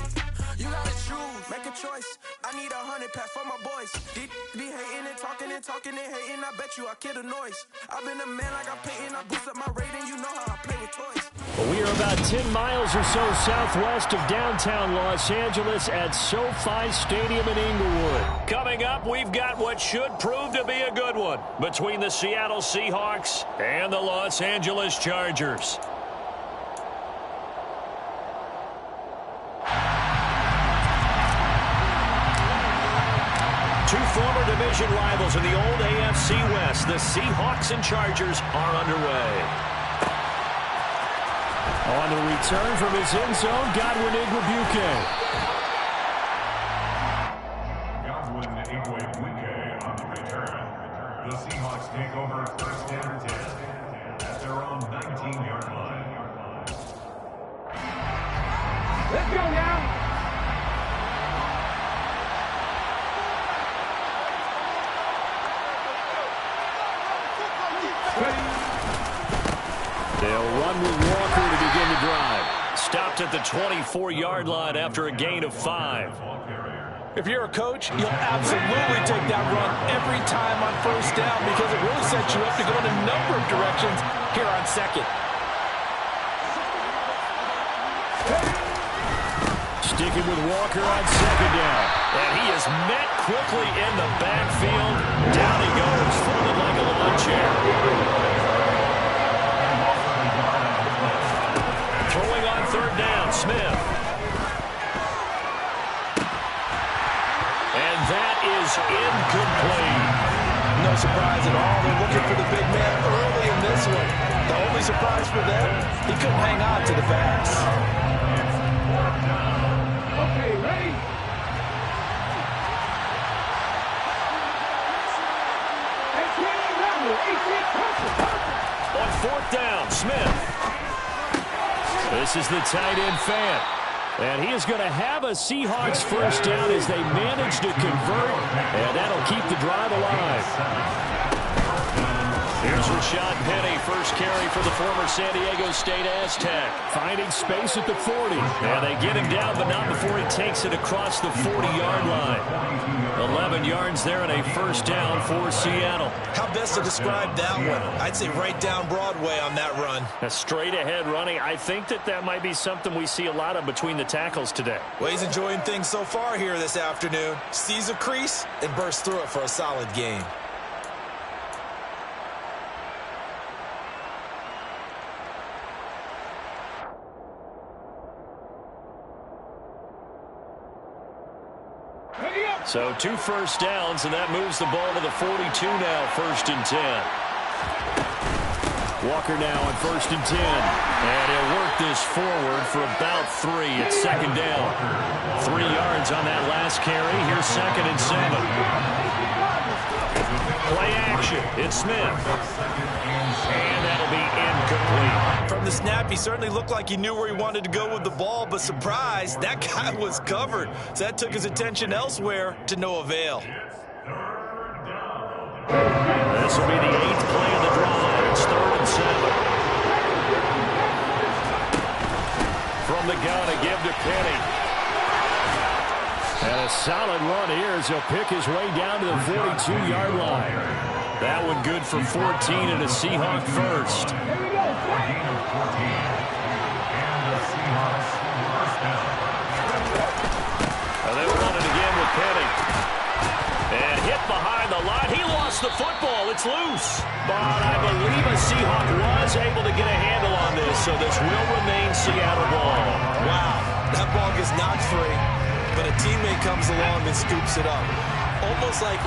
You gotta choose. Make a choice. I need 100 pack for my boys. Be hating and talking and hating. I bet you I kill the noise. I've been a man like I'm Peyton. I boost up my rating. You know how I play with toys. Well, we are about 10 miles or so southwest of downtown Los Angeles at SoFi Stadium in Inglewood. Coming up, we've got what should prove to be a good one between the Seattle Seahawks and the Los Angeles Chargers. Two former division rivals in the old AFC West, the Seahawks and Chargers, are underway. On the return from his end zone, Godwin Igwebuike. Godwin Igwebuike on the return. The Seahawks take over first and 10 at their own 19-yard line. Let's go now. They'll run with Walker to begin the drive. Stopped at the 24-yard line after a gain of 5. If you're a coach, you'll absolutely take that run every time on first down because it really sets you up to go in a number of directions here on second. Sticking with Walker on second down. And he is met quickly in the backfield. Down he goes, folded like a lawn chair. Throwing on third down, Smith. And that is incomplete. No surprise at all. They're looking for the big man early in this one. The only surprise for them, he couldn't hang on to the pass. Okay, ready? On fourth down, Smith. This is the tight end Fant. And he is going to have a Seahawks first down as they manage to convert. And that'll keep the drive alive. Here's Rashad Penny first carry for the former San Diego State Aztec. Finding space at the 40. And they get him down, but not before he takes it across the 40-yard line. 11 yards there and a first down for Seattle. How best to describe that one? I'd say right down Broadway on that run. A straight-ahead running. I think that might be something we see a lot of between the tackles today. Well, he's enjoying things so far here this afternoon. Sees a crease and bursts through it for a solid gain. So 2 first downs, and that moves the ball to the 42 now, 1st and 10. Walker now on 1st and 10. And he'll work this forward for about 3. It's 2nd down. 3 yards on that last carry. Here's 2nd and 7. Play action. It's Smith. And that'll be incomplete. From the snap, he certainly looked like he knew where he wanted to go with the ball, but surprise, that guy was covered. So that took his attention elsewhere to no avail. This will be the 8th play of the drive. It's 3rd and 7. From the gun, a give to Penny. And a solid run here as he'll pick his way down to the 42-yard line. That one good for 14 and a Seahawk first. And they'll run it again with Penny. And hit behind the line. He lost the football. It's loose. But I believe a Seahawk was able to get a handle on this, so this will remain Seattle ball. Wow, that ball gets knocked free, but a teammate comes along and scoops it up. It's almost like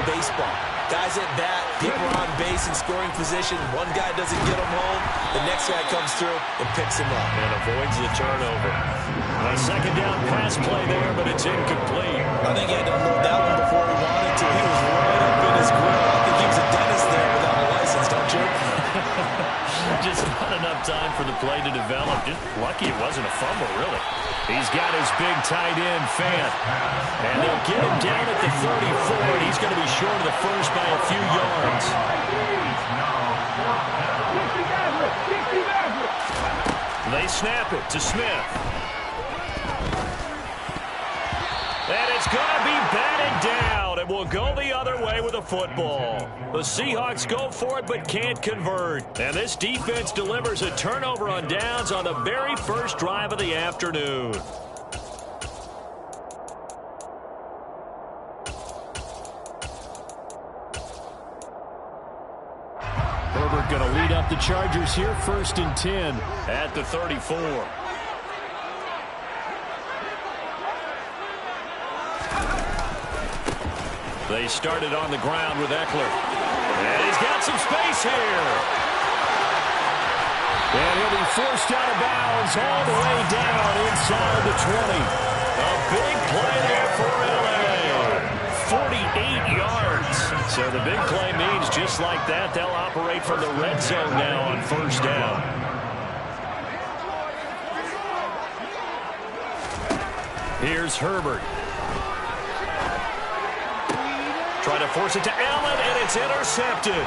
baseball. Guys at bat, people are on base in scoring position. One guy doesn't get him home. The next guy comes through and picks him up. And avoids the turnover. A 2nd down pass play there, but it's incomplete. I think he had to unload that one before he wanted to. He was right up in his grill. I think he was a dentist there without a license, don't you? Just not enough time for the play to develop. Just lucky it wasn't a fumble, really. He's got his big tight end, Fant. And they'll get him down at the 34, and he's going to be short of the first by a few yards. They snap it to Smith. And it's going to be batted down, and will go the other way with a football. The Seahawks go for it but can't convert. And this defense delivers a turnover on downs on the very first drive of the afternoon. Herbert going to lead up the Chargers here, 1st and 10 at the 34. They started on the ground with Eckler. And he's got some space here. And he'll be forced out of bounds all the way down inside the 20. A big play there for L.A. 48 yards. So the big play means just like that, they'll operate from the red zone now on 1st down. Here's Herbert. Trying to force it to Allen, and it's intercepted.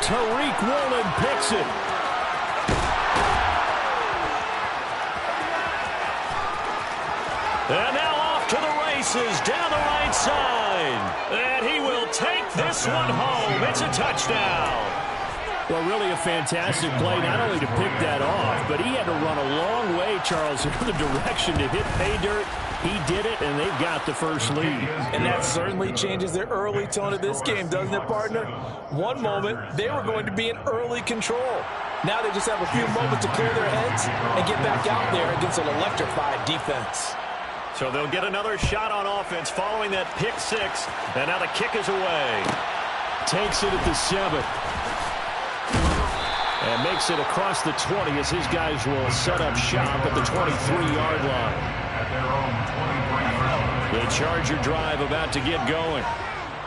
Tariq Woolen picks it. And now off to the races, down the right side. And he will take this one home. It's a touchdown. Well, really a fantastic play, not only to pick that off, but he had to run a long way, Charles, in the direction to hit pay dirt. He did it, and they've got the first lead. And that certainly changes the early tone of this game, doesn't it, partner? One moment, they were going to be in early control. Now they just have a few moments to clear their heads and get back out there against an electrified defense. So they'll get another shot on offense following that pick 6. And now the kick is away. Takes it at the 7. And makes it across the 20 as his guys will set up shop at the 23-yard line. The Charger drive about to get going.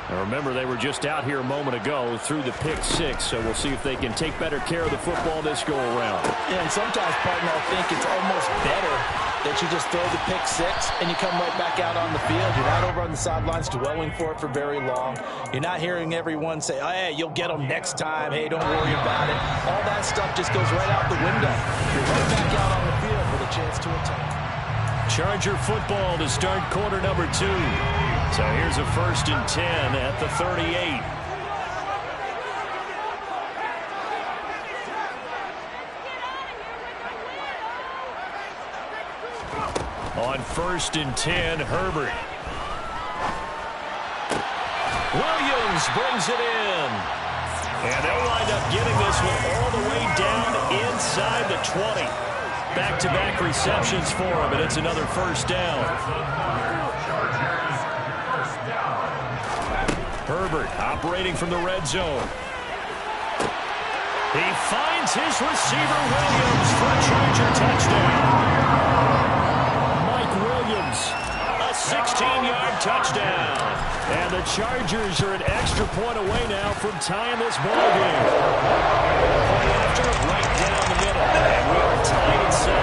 Now remember, they were just out here a moment ago through the pick 6, so we'll see if they can take better care of the football this go-around. And sometimes, partner, I think it's almost better that you just throw the pick six and you come right back out on the field. You're not over on the sidelines dwelling for it for very long. You're not hearing everyone say, oh, hey, you'll get them next time. Hey, don't worry about it. All that stuff just goes right out the window. You're right back out on the field with a chance to attack. Charger football to start quarter number 2. So here's a 1st and 10 at the 38. On 1st and 10, Herbert. Williams brings it in. And they'll wind up getting this one all the way down inside the 20. Back-to-back receptions for him, and it's another 1st down. Herbert operating from the red zone. He finds his receiver, Williams, for a Charger touchdown. A 16-yard touchdown. And the Chargers are an extra point away now from tying this ball game. Point after, right down the middle. And we are tied at 7.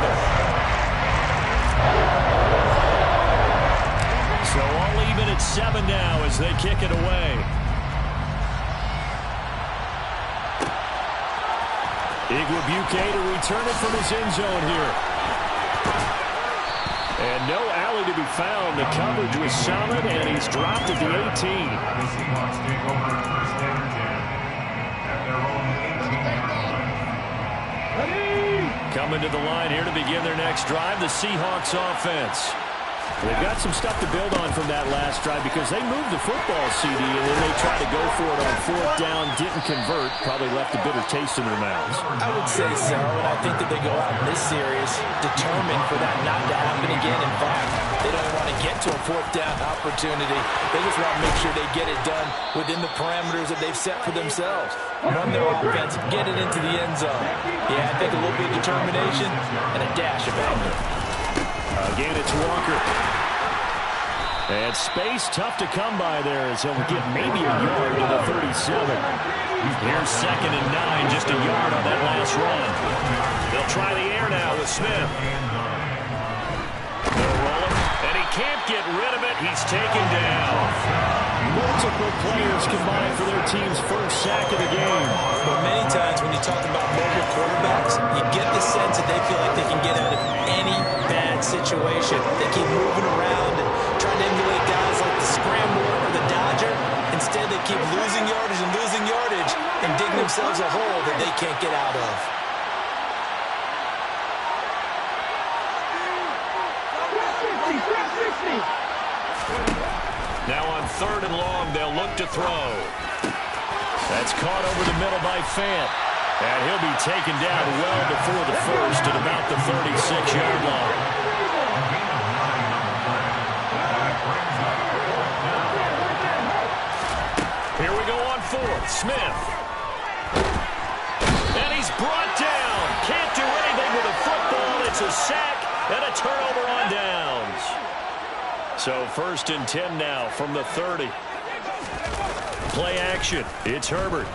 So all even at 7 now as they kick it away. Igwebuike to return it from his end zone here. And no alley to be found. The coverage was solid, and he's dropped at the 18. The Seahawks take over 1st and 10 at their own 18-yard line. Coming to the line here to begin their next drive, the Seahawks offense. They've got some stuff to build on from that last drive because they moved the football, CD, and then they tried to go for it on 4th down, didn't convert, probably left a bitter taste in their mouths. I would say so, and I think that they go out in this series determined for that not to happen again. In fact, they don't want to get to a 4th down opportunity. They just want to make sure they get it done within the parameters that they've set for themselves. Run their offense, get it into the end zone. Yeah, I think a little bit of determination and a dash of anger. Again, it's Walker. And space tough to come by there as he'll get maybe a yard to the 37. Here's 2nd and 9, just a yard on that last run. They'll try the air now with Smith. They'll roll him, and he can't get rid of it. He's taken down. Multiple players combined for their team's 1st sack of the game. But many times when you talk about mobile quarterbacks, you get the sense that they feel like they can get out of any bad situation. They keep moving around and trying to emulate guys like the Scrambler or the Dodger. Instead, they keep losing yardage and digging themselves a hole that they can't get out of. Now on 3rd and long, they'll look to throw. That's caught over the middle by Fant. And he'll be taken down well before the 1st at about the 36-yard line. Here we go on 4th. Smith. And he's brought down. Can't do anything with a football. It's a sack and a turnover on downs. So 1st and 10 now from the 30. Play action. It's Herbert.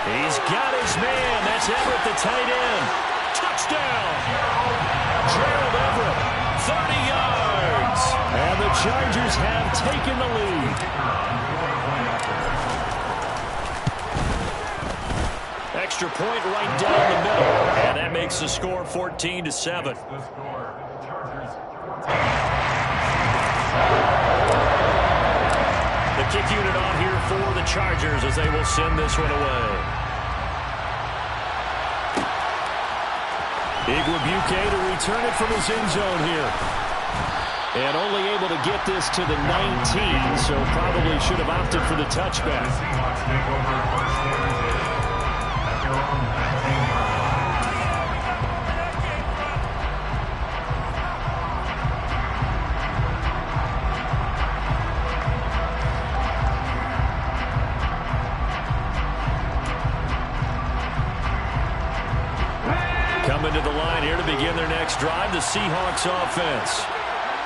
He's got his man. That's Everett, the tight end. Touchdown. Gerald Everett, 30 yards. And the Chargers have taken the lead. Extra point right down the middle. And that makes the score 14-7. The kick unit on here for the Chargers as they will send this one away. Igwebuike to return it from his end zone here. And only able to get this to the 19, so probably should have opted for the touchback. Coming to the line here to begin their next drive, the Seahawks offense.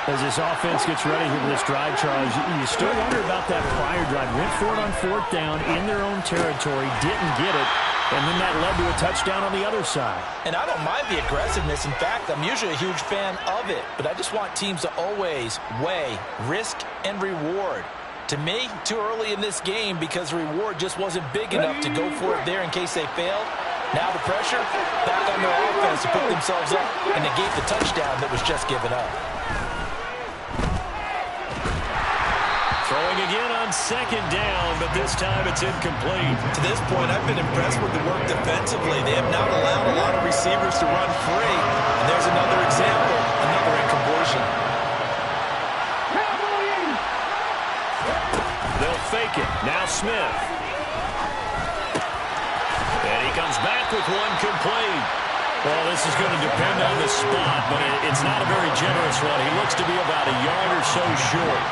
As this offense gets ready for this drive, Charles, you still wonder about that prior drive. Went for it on 4th down in their own territory, didn't get it. And then that led to a touchdown on the other side. And I don't mind the aggressiveness. In fact, I'm usually a huge fan of it. But I just want teams to always weigh risk and reward. To me, too early in this game because the reward just wasn't big enough to go for it there in case they failed. Now the pressure back on their offense to pick themselves up and negate the touchdown that was just given up. Throwing again on second down, but this time it's incomplete. To this point, I've been impressed with the work defensively. They have not allowed a lot of receivers to run free. And there's another example, another incompletion. They'll fake it. Now Smith. And he comes back with one complete. Well, this is going to depend on the spot, but it's not a very generous one. He looks to be about a yard or so short.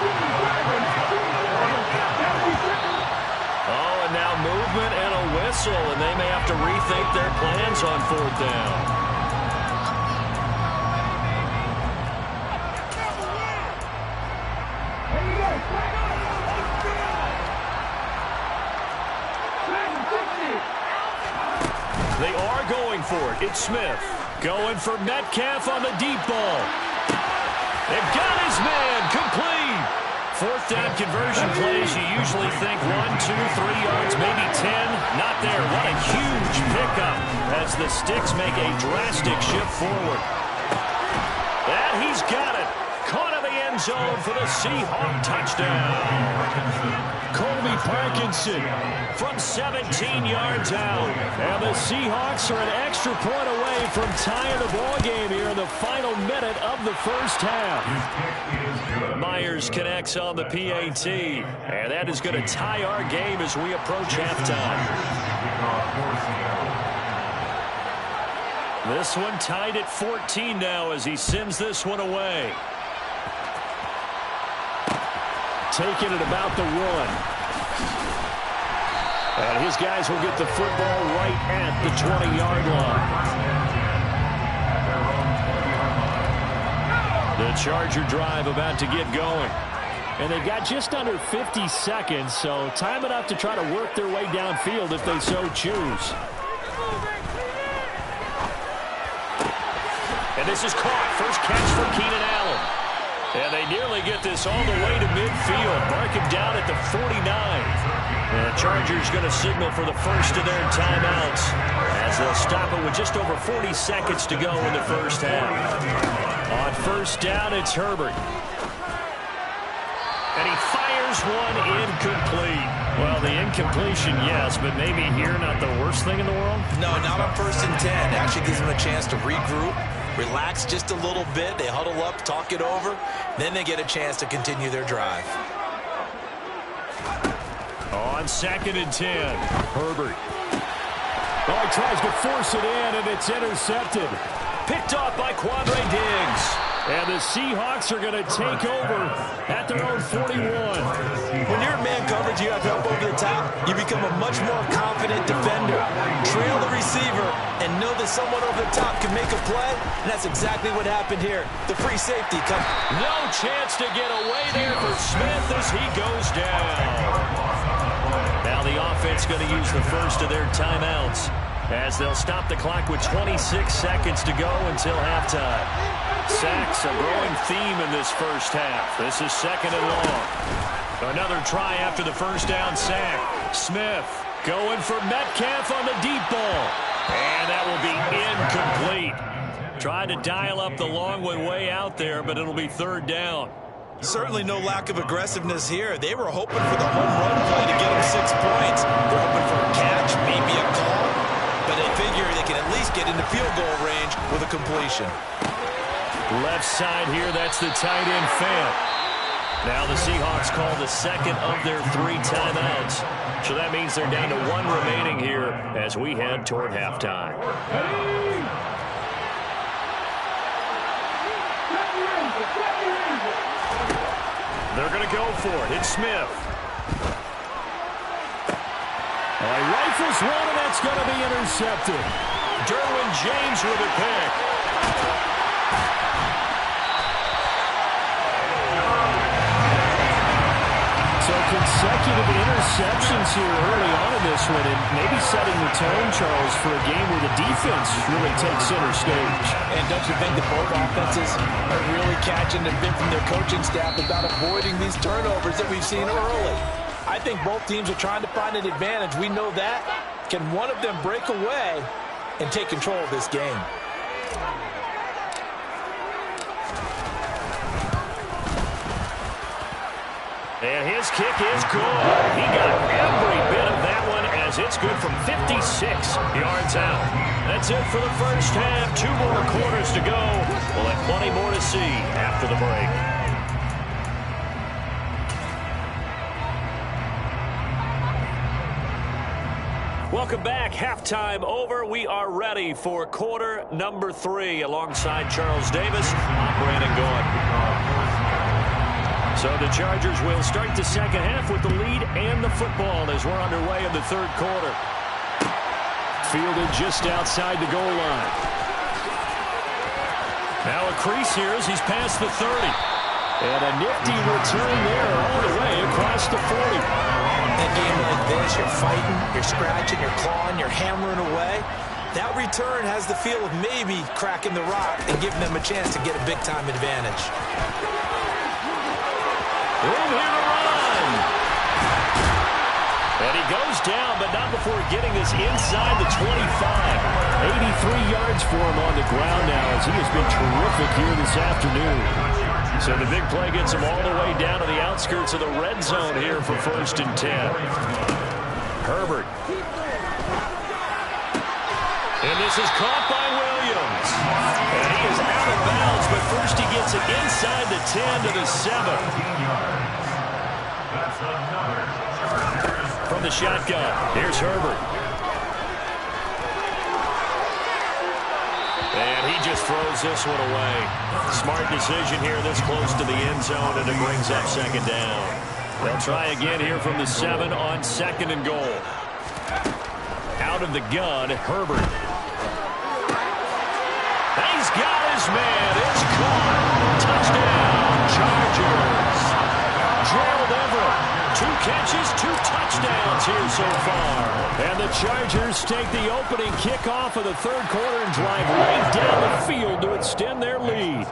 Oh, and now movement and a whistle, and they may have to rethink their plans on fourth down. They are going for it. It's Smith going for Metcalf on the deep ball. They've got his man complete. Fourth down conversion plays, you usually think 1, 2, 3 yards, maybe 10. Not there. What a huge pickup as the Sticks make a drastic shift forward. And he's got it. Caught in the end zone for the Seahawk touchdown. Colby Parkinson from 17 yards out. And the Seahawks are an extra point away from tying the ball game here in the final minute of the first half. Myers connects on the PAT. And that is going to tie our game as we approach halftime. This one tied at 14 now as he sends this one away. Taking it about the 1. And his guys will get the football right at the 20-yard line. The Charger drive about to get going. And they've got just under 50 seconds, so time enough to try to work their way downfield if they so choose. And this is caught. First catch for Keenan Allen. And they nearly get this all the way to midfield. Mark him down at the 49. And the Chargers going to signal for the first of their timeouts as they'll stop it with just over 40 seconds to go in the first half. On first down, it's Herbert. And he fires one incomplete. Well, the incompletion, yes, but maybe here not the worst thing in the world? No, not on 1st and 10. Actually gives them a chance to regroup, relax just a little bit. They huddle up, talk it over. Then they get a chance to continue their drive. On 2nd and 10, Herbert. Oh, he tries to force it in, and it's intercepted. Picked off by Quandre Diggs. And the Seahawks are going to take over at their own 41. When you're in man coverage, you have help over the top. You become a much more confident defender. Trail the receiver and know that someone over the top can make a play. And that's exactly what happened here. The free safety comes. No chance to get away there for Smith as he goes down. Now the offense going to use the first of their timeouts as they'll stop the clock with 26 seconds to go until halftime. Sacks, a growing theme in this first half. This is 2nd and long. Another try after the first down sack. Smith going for Metcalf on the deep ball. And that will be incomplete. Tried to dial up the long one way out there, but it'll be 3rd down. Certainly no lack of aggressiveness here. They were hoping for the home run play to get them 6 points. They're hoping for a catch, maybe a call. But they figure they can at least get into field goal range with a completion. Left side here, that's the tight end Fant. Now the Seahawks call the second of their 3 timeouts. So that means they're down to 1 remaining here as we head toward halftime. They're going to go for it. It's Smith. He rifles one, and that's going to be intercepted. Derwin James with a pick. So consecutive interceptions here early on in this one, and maybe setting the tone, Charles, for a game where the defense really takes center stage. And don't you think that both offenses are really catching a bit from their coaching staff about avoiding these turnovers that we've seen early? I think both teams are trying to find an advantage. We know that. Can one of them break away and take control of this game? And his kick is good. He got every bit of that one as it's good from 56 yards out. That's it for the first half. 2 more quarters to go. We'll have plenty more to see after the break. Welcome back. Halftime over. We are ready for quarter number 3. Alongside Charles Davis, I'm Brandon Gaughan. So the Chargers will start the second half with the lead and the football as we're underway in the third quarter. Fielded just outside the goal line. Now a crease here as he's past the 30. And a nifty return there all the way across the 40. In a game like this, you're fighting, you're scratching, you're clawing, you're hammering away. That return has the feel of maybe cracking the rock and giving them a chance to get a big-time advantage. Room here to run. And he goes down, but not before getting this inside the 25. 83 yards for him on the ground now as he has been terrific here this afternoon. So the big play gets him all the way down to the outskirts of the red zone here for 1st and 10. Herbert. And this is caught by Williams. And he is out of bounds, but first he gets it inside the 10 to the 7. From the shotgun, here's Herbert. And he just throws this one away. Smart decision here this close to the end zone, and it brings up 2nd down. They'll try again here from the 7 on 2nd and goal. Out of the gun, Herbert. He's got his man. It's caught. Touchdown, Chargers. Gerald Everett. 2 catches, 2 touchdowns here so far. And the Chargers take the opening kickoff of the third quarter and drive right down the field to extend their lead.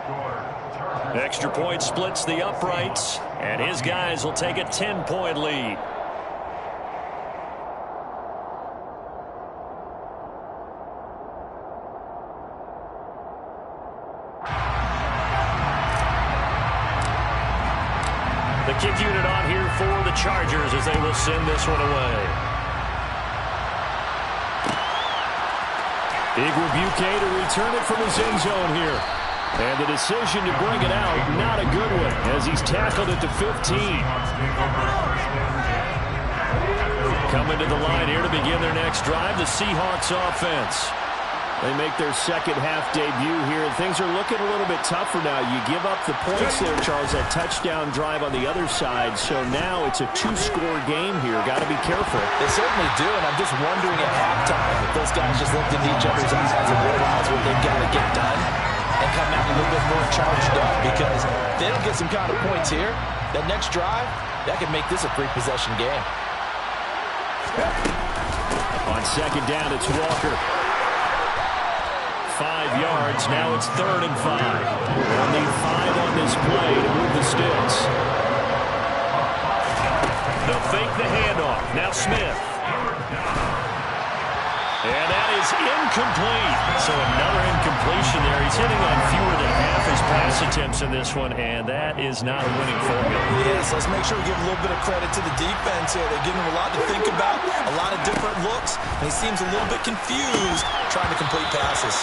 Extra point splits the uprights, and his guys will take a 10-point lead. The kick unit on here for the Chargers as they will send this one away. Igwebuike to return it from his end zone here. And the decision to bring it out, not a good one, as he's tackled at the 15. Coming to the line here to begin their next drive, the Seahawks offense. They make their second half debut here, and things are looking a little bit tougher now. You give up the points there, Charles, that touchdown drive on the other side. So now it's a 2-score game here. Got to be careful. They certainly do, and I'm just wondering at halftime if those guys just looked into each other's eyes and realized what they've got to get done and come out a little bit more charged up, because if they don't get some kind of points here, that next drive, that could make this a 3-possession game. On 2nd down, it's Walker. 5 yards. Now it's 3rd and 5. They'll need 5 on this play to move the sticks. They'll fake the handoff. Now Smith. And that is incomplete. So another incompletion there. He's hitting on fewer than half his pass attempts in this one, and that is not a winning formula. Yes, let's make sure we give a little bit of credit to the defense here. They're giving him a lot to think about, a lot of different looks, and he seems a little bit confused trying to complete passes.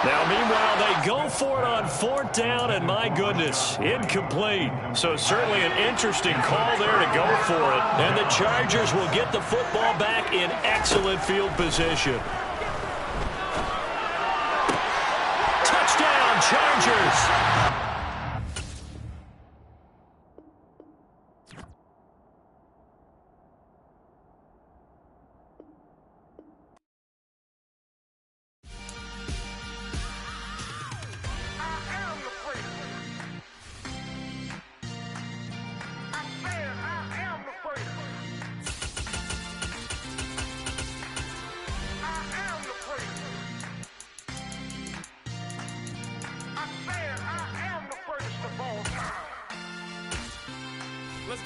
Now, meanwhile, they go for it on 4th down, and my goodness, incomplete. So certainly an interesting call there to go for it. And the Chargers will get the football back in excellent field position. Touchdown, Chargers!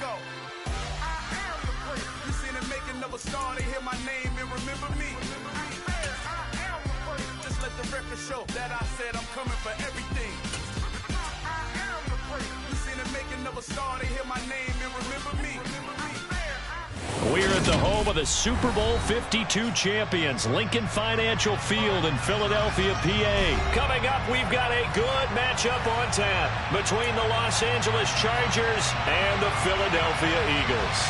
go. I am the great. You seen the making of a star, they hear my name and remember me. I am the great. Just let the record show that I said I'm coming for everything. I am the great. You seen the making of a star, they hear my name and remember me. We're at the home of the Super Bowl 52 champions, Lincoln Financial Field in Philadelphia, PA. Coming up, we've got a good matchup on tap between the Los Angeles Chargers and the Philadelphia Eagles.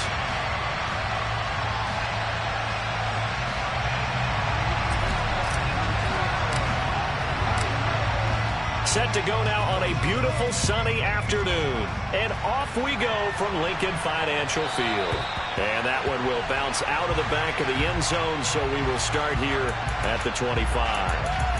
Set to go now on a beautiful sunny afternoon. And off we go from Lincoln Financial Field. And that one will bounce out of the back of the end zone, so we will start here at the 25.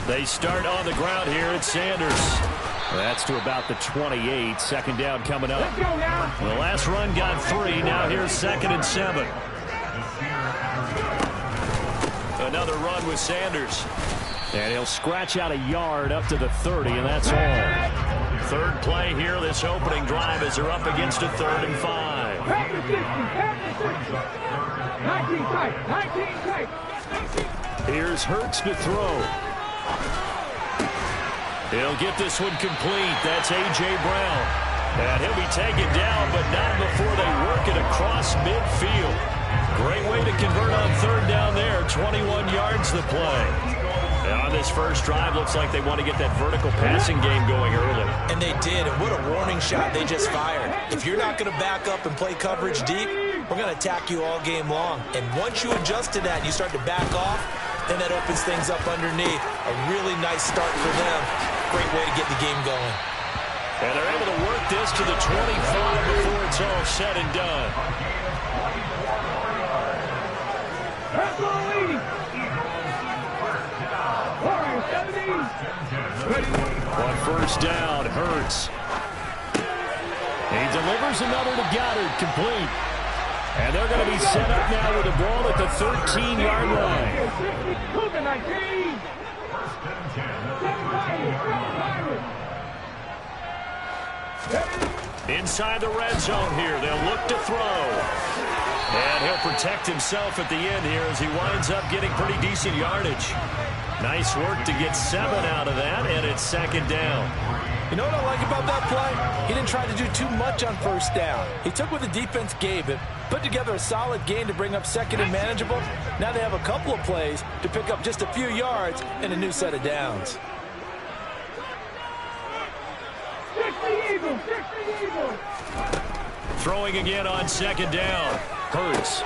They start on the ground here at Sanders. That's to about the 28. Second down coming up. The last run got 3. Now here's 2nd and 7. Another run with Sanders. And he'll scratch out a yard up to the 30, and that's all. Third play here this opening drive as they're up against a 3rd and 5. 19 tight. Here's Hurts to throw. He'll get this one complete. That's A.J. Brown. And he'll be taken down, but not before they work it across midfield. Great way to convert on 3rd down there. 21 yards to play. And on this first drive, looks like they want to get that vertical passing game going early. And they did, and what a warning shot they just fired. If you're not going to back up and play coverage deep, we're going to attack you all game long. And once you adjust to that and you start to back off, then that opens things up underneath. A really nice start for them. Great way to get the game going. And they're able to work this to the 25 before it's all said and done. On first down, Hurts. He delivers another to Goddard, complete. And they're going to be set up now with the ball at the 13-yard line. Inside the red zone here, they'll look to throw. And he'll protect himself at the end here as he winds up getting pretty decent yardage. Nice work to get 7 out of that, and it's 2nd down. You know what I like about that play? He didn't try to do too much on first down. He took what the defense gave him, put together a solid game to bring up 2nd and manageable. Now they have a couple of plays to pick up just a few yards and a new set of downs. Throwing again on 2nd down. Hurts.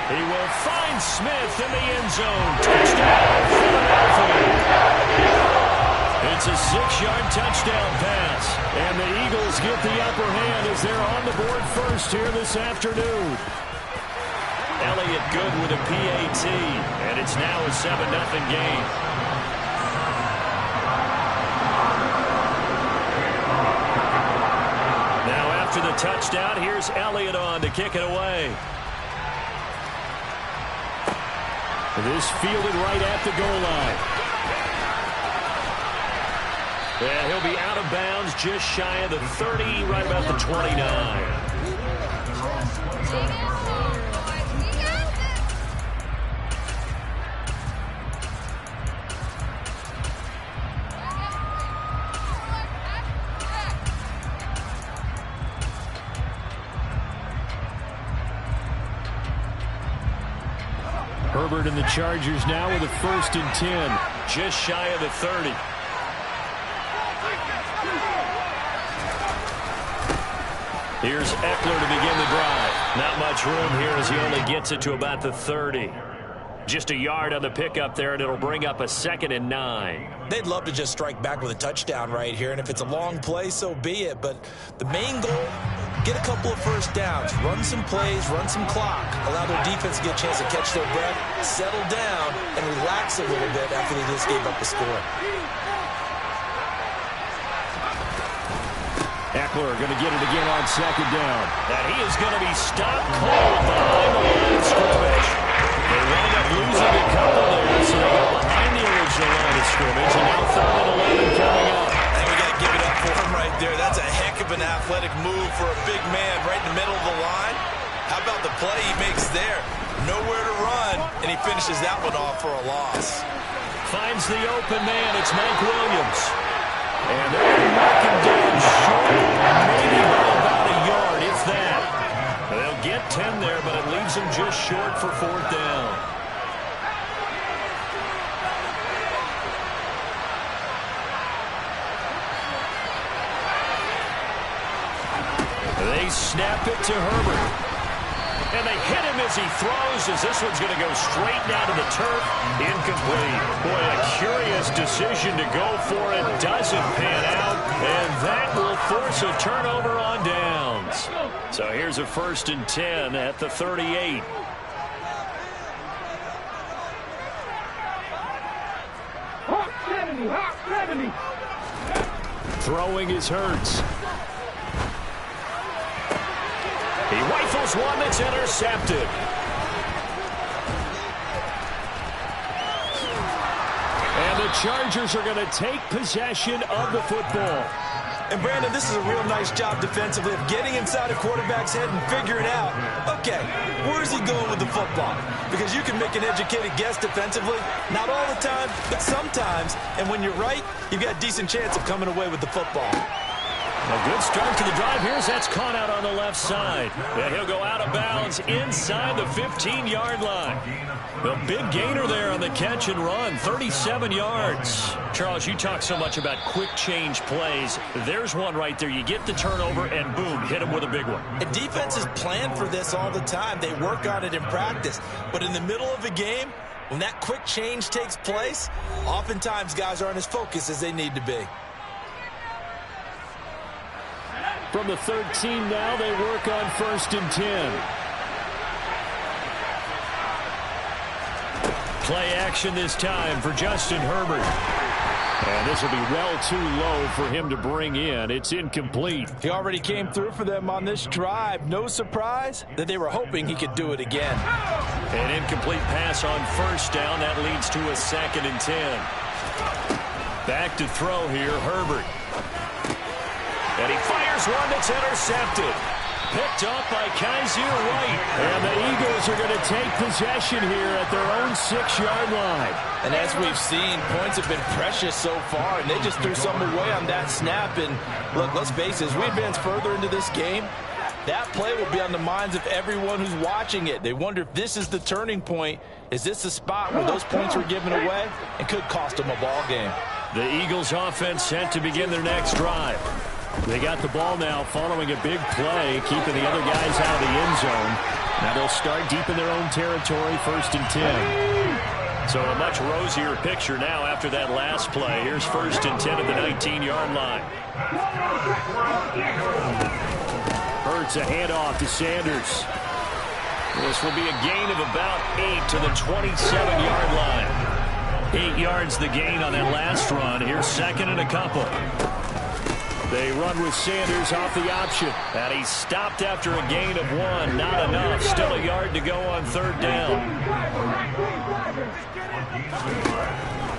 He will find Smith in the end zone. Touchdown, Philadelphia. It's a 6-yard touchdown pass. And the Eagles get the upper hand as they're on the board first here this afternoon. Elliott good with a PAT. And it's now a 7-0 game. Now after the touchdown, here's Elliott on to kick it away. This fielded right at the goal line. Yeah, he'll be out of bounds just shy of the 30, right about the 29. Herbert and the Chargers now with a 1st and 10, just shy of the 30. Here's Eckler to begin the drive. Not much room here as he only gets it to about the 30. Just a yard on the pickup there, and it'll bring up a 2nd and 9. They'd love to just strike back with a touchdown right here, and if it's a long play, so be it. But the main goal, get a couple of first downs, run some plays, run some clock, allow their defense to get a chance to catch their breath, settle down, and relax a little bit after they just gave up the score. Eckler going to get it again on 2nd down. And he is going to be stopped cold behind the line of scrimmage. They wound up losing a couple there, so they got behind the original line of scrimmage, and now 3rd and 11 coming up. And we got to give it up for him right there. That's a heck of an athletic move for a big man right in the middle of the line. How about the play he makes there? Nowhere to run, and he finishes that one off for a loss. Finds the open man. It's Mike Williams. And they're going to mark him down short, maybe by about a yard, if that. They'll get 10 there, but it leaves them just short for 4th down. They snap it to Herbert. And they hit him as he throws, as this one's going to go straight down to the turf. Incomplete. Boy, a curious decision to go for it. Doesn't pan out. And that will force a turnover on downs. So here's a 1st and 10 at the 38. Hawk 70, Hawk 70. Throwing is Hurts. He rifles one that's intercepted. And the Chargers are going to take possession of the football. And, Brandon, this is a real nice job defensively of getting inside a quarterback's head and figuring out, okay, where is he going with the football? Because you can make an educated guess defensively. Not all the time, but sometimes. And when you're right, you've got a decent chance of coming away with the football. A good start to the drive. Here's that's caught out on the left side. And he'll go out of bounds inside the 15-yard line. A big gainer there on the catch and run, 37 yards. Charles, you talk so much about quick change plays. There's one right there. You get the turnover, and boom, hit him with a big one. And defenses plan for this all the time. They work on it in practice. But in the middle of a game, when that quick change takes place, oftentimes guys aren't as focused as they need to be. From the 13 now, they work on 1st and 10. Play action this time for Justin Herbert. And this will be well too low for him to bring in. It's incomplete. He already came through for them on this drive. No surprise that they were hoping he could do it again. An incomplete pass on 1st down. That leads to a 2nd and 10. Back to throw here, Herbert. And he fires one that's intercepted. Picked up by Kaiser White. And the Eagles are going to take possession here at their own 6-yard line. And as we've seen, points have been precious so far, and they just threw some away on that snap. And look, let's face it, as we advance further into this game, that play will be on the minds of everyone who's watching it. They wonder if this is the turning point. Is this the spot where those points were given away and could cost them a ball game? The Eagles offense set to begin their next drive. They got the ball now following a big play, keeping the other guys out of the end zone. Now they'll start deep in their own territory, 1st and 10. So a much rosier picture now after that last play. Here's 1st and 10 at the 19-yard line. Hurts a handoff to Sanders. This will be a gain of about 8 to the 27-yard line. 8 yards the gain on that last run. Here's 2nd and a couple. They run with Sanders off the option. And he's stopped after a gain of 1. Not enough. Still a yard to go on 3rd down.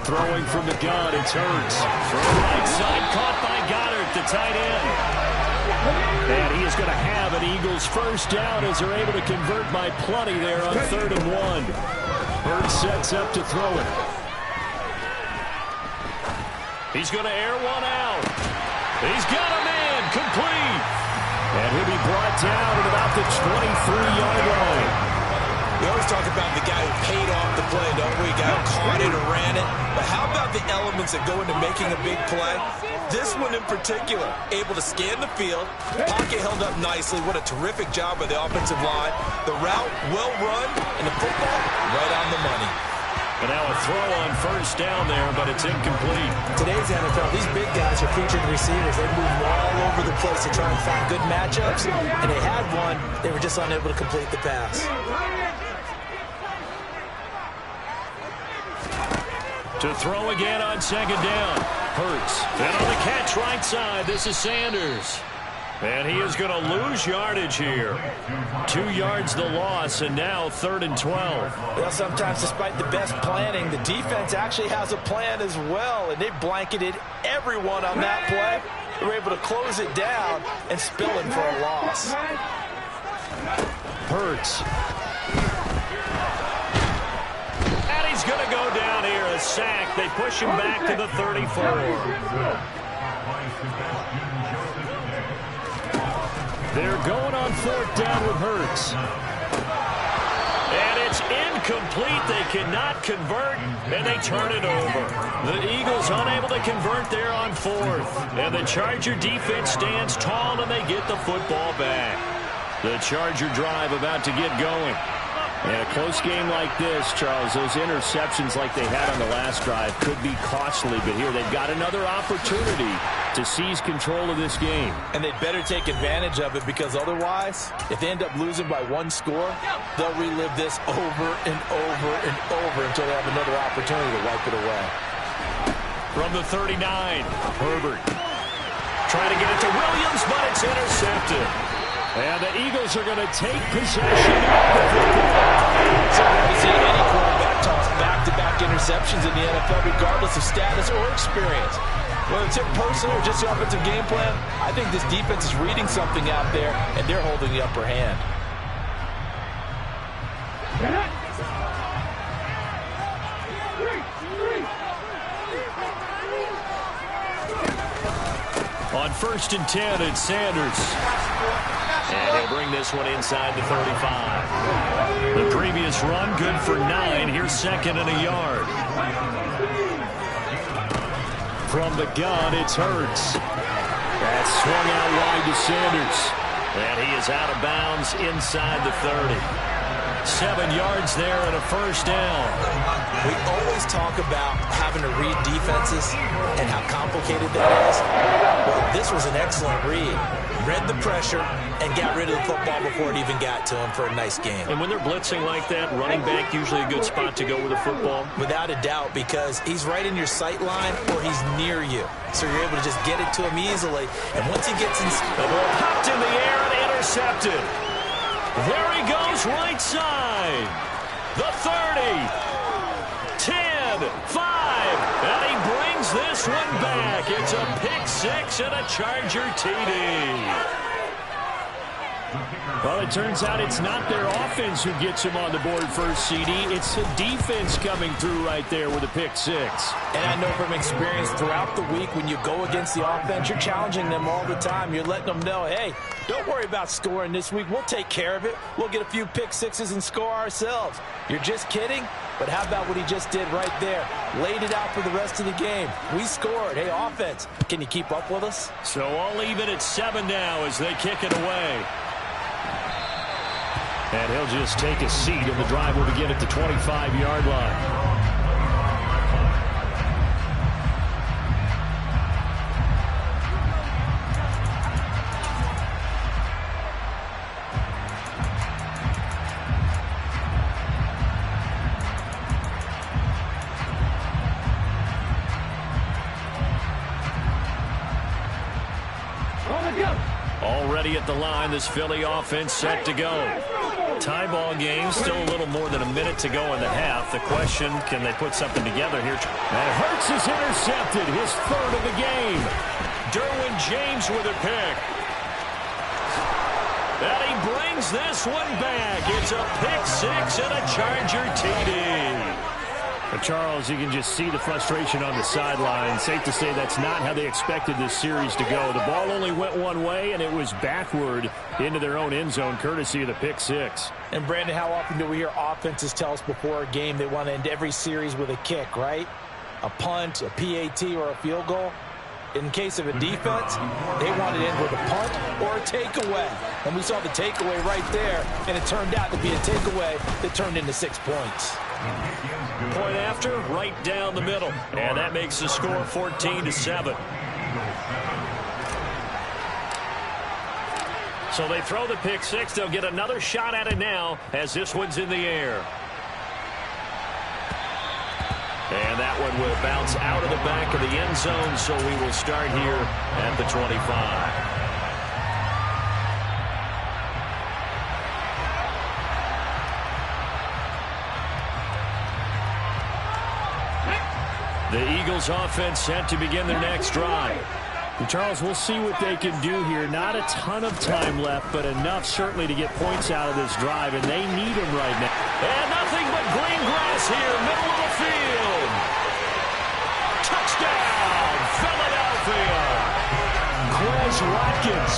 Throwing from the gun, it's Hurts. From the right side, caught by Goddard, the tight end. And he is going to have an Eagles 1st down as they're able to convert by plenty there on 3rd and 1. Hurts sets up to throw it. He's going to air one out. He's got a man, complete. And he'll be brought down at about the 23-yard line. We always talk about the guy who paid off the play, don't we? The guy who caught it or ran it. But how about the elements that go into making a big play? This one in particular, able to scan the field, pocket held up nicely. What a terrific job by the offensive line. The route, well run, and the football, right on the money. And now a throw on first down there, but it's incomplete. Today's NFL, these big guys are featured receivers. They move all over the place to try and find good matchups. And they had one. They were just unable to complete the pass. To throw again on second down. Hurts. And on the catch right side, this is Sanders. And he is going to lose yardage here. 2 yards the loss, and now 3rd and 12. Well, sometimes despite the best planning, the defense actually has a plan as well, and they blanketed everyone on that play. They were able to close it down and spill it for a loss. Hurts. And he's going to go down here, a sack. They push him back to the 34. They're going on 4th down with Hurts. And it's incomplete. They cannot convert, and they turn it over. The Eagles unable to convert there on 4th. And the Charger defense stands tall, and they get the football back. The Charger drive about to get going. And a close game like this, Charles, those interceptions like they had on the last drive could be costly. But here they've got another opportunity to seize control of this game. And they'd better take advantage of it, because otherwise, if they end up losing by 1 score, they'll relive this over and over and over until they have another opportunity to wipe it away. From the 39, Herbert trying to get it to Williams, but it's intercepted. And the Eagles are going to take possession of the football. So we're going to see any quarterback toss back-to-back interceptions in the NFL, regardless of status or experience. Whether it's him personally or just the offensive game plan, I think this defense is reading something out there, and they're holding the upper hand. On 1st and 10, it's Sanders. And he'll bring this one inside the 35. The previous run, good for 9. Here's 2nd and a yard. From the gun, it's Hurts. That's swung out wide to Sanders. And he is out of bounds inside the 30. 7 yards there and a first down. We always talk about having to read defenses and how complicated that is. Well, this was an excellent read. Read the pressure and got rid of the football before it even got to him for a nice game. And when they're blitzing like that, running back usually a good spot to go with the football? Without a doubt, because he's right in your sight line or he's near you. So you're able to just get it to him easily. And once he gets in... The ball popped in the air and intercepted. There he goes right side. The 30. 10, 5. And he brings this one back. It's a pick 6 and a Charger TD. Well, it turns out it's not their offense who gets him on the board first, CD. It's the defense coming through right there with a pick 6. And I know from experience throughout the week, when you go against the offense, you're challenging them all the time. You're letting them know, hey, don't worry about scoring this week. We'll take care of it. We'll get a few pick 6s and score ourselves. You're just kidding? But how about what he just did right there? Laid it out for the rest of the game. We scored. Hey, offense, can you keep up with us? So I'll leave it at 7 now as they kick it away. And he'll just take a seat, and the drive will begin at the 25-yard line. Already at the line, this Philly offense set to go. Tie ball game, still a little more than a minute to go in the half. The question, can they put something together here? And Hurts is intercepted, his 3rd of the game. Derwin James with a pick. And he brings this one back. It's a pick 6 and a Charger TD. But Charles, you can just see the frustration on the sideline. Safe to say that's not how they expected this series to go. The ball only went one way, and it was backward into their own end zone, courtesy of the pick six. And, Brandon, how often do we hear offenses tell us before a game they want to end every series with a kick, right? A punt, a PAT, or a field goal. In case of a defense, they want to end with a punt or a takeaway. And we saw the takeaway right there, and it turned out to be a takeaway that turned into 6 points. Point after, right down the middle. And that makes the score 14-7. So they throw the pick six. They'll get another shot at it now as this one's in the air. And that one will bounce out of the back of the end zone, so we will start here at the 25. The Eagles offense set to begin their next drive. And Charles, we'll see what they can do here. Not a ton of time left, but enough certainly to get points out of this drive, and they need them right now. And nothing but green grass here, middle of the field. Touchdown, Philadelphia. Quez Watkins,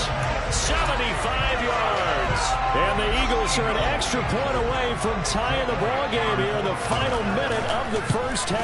75 yards. And the Eagles are an extra point away from tying the ball game here in the final minute of the first half.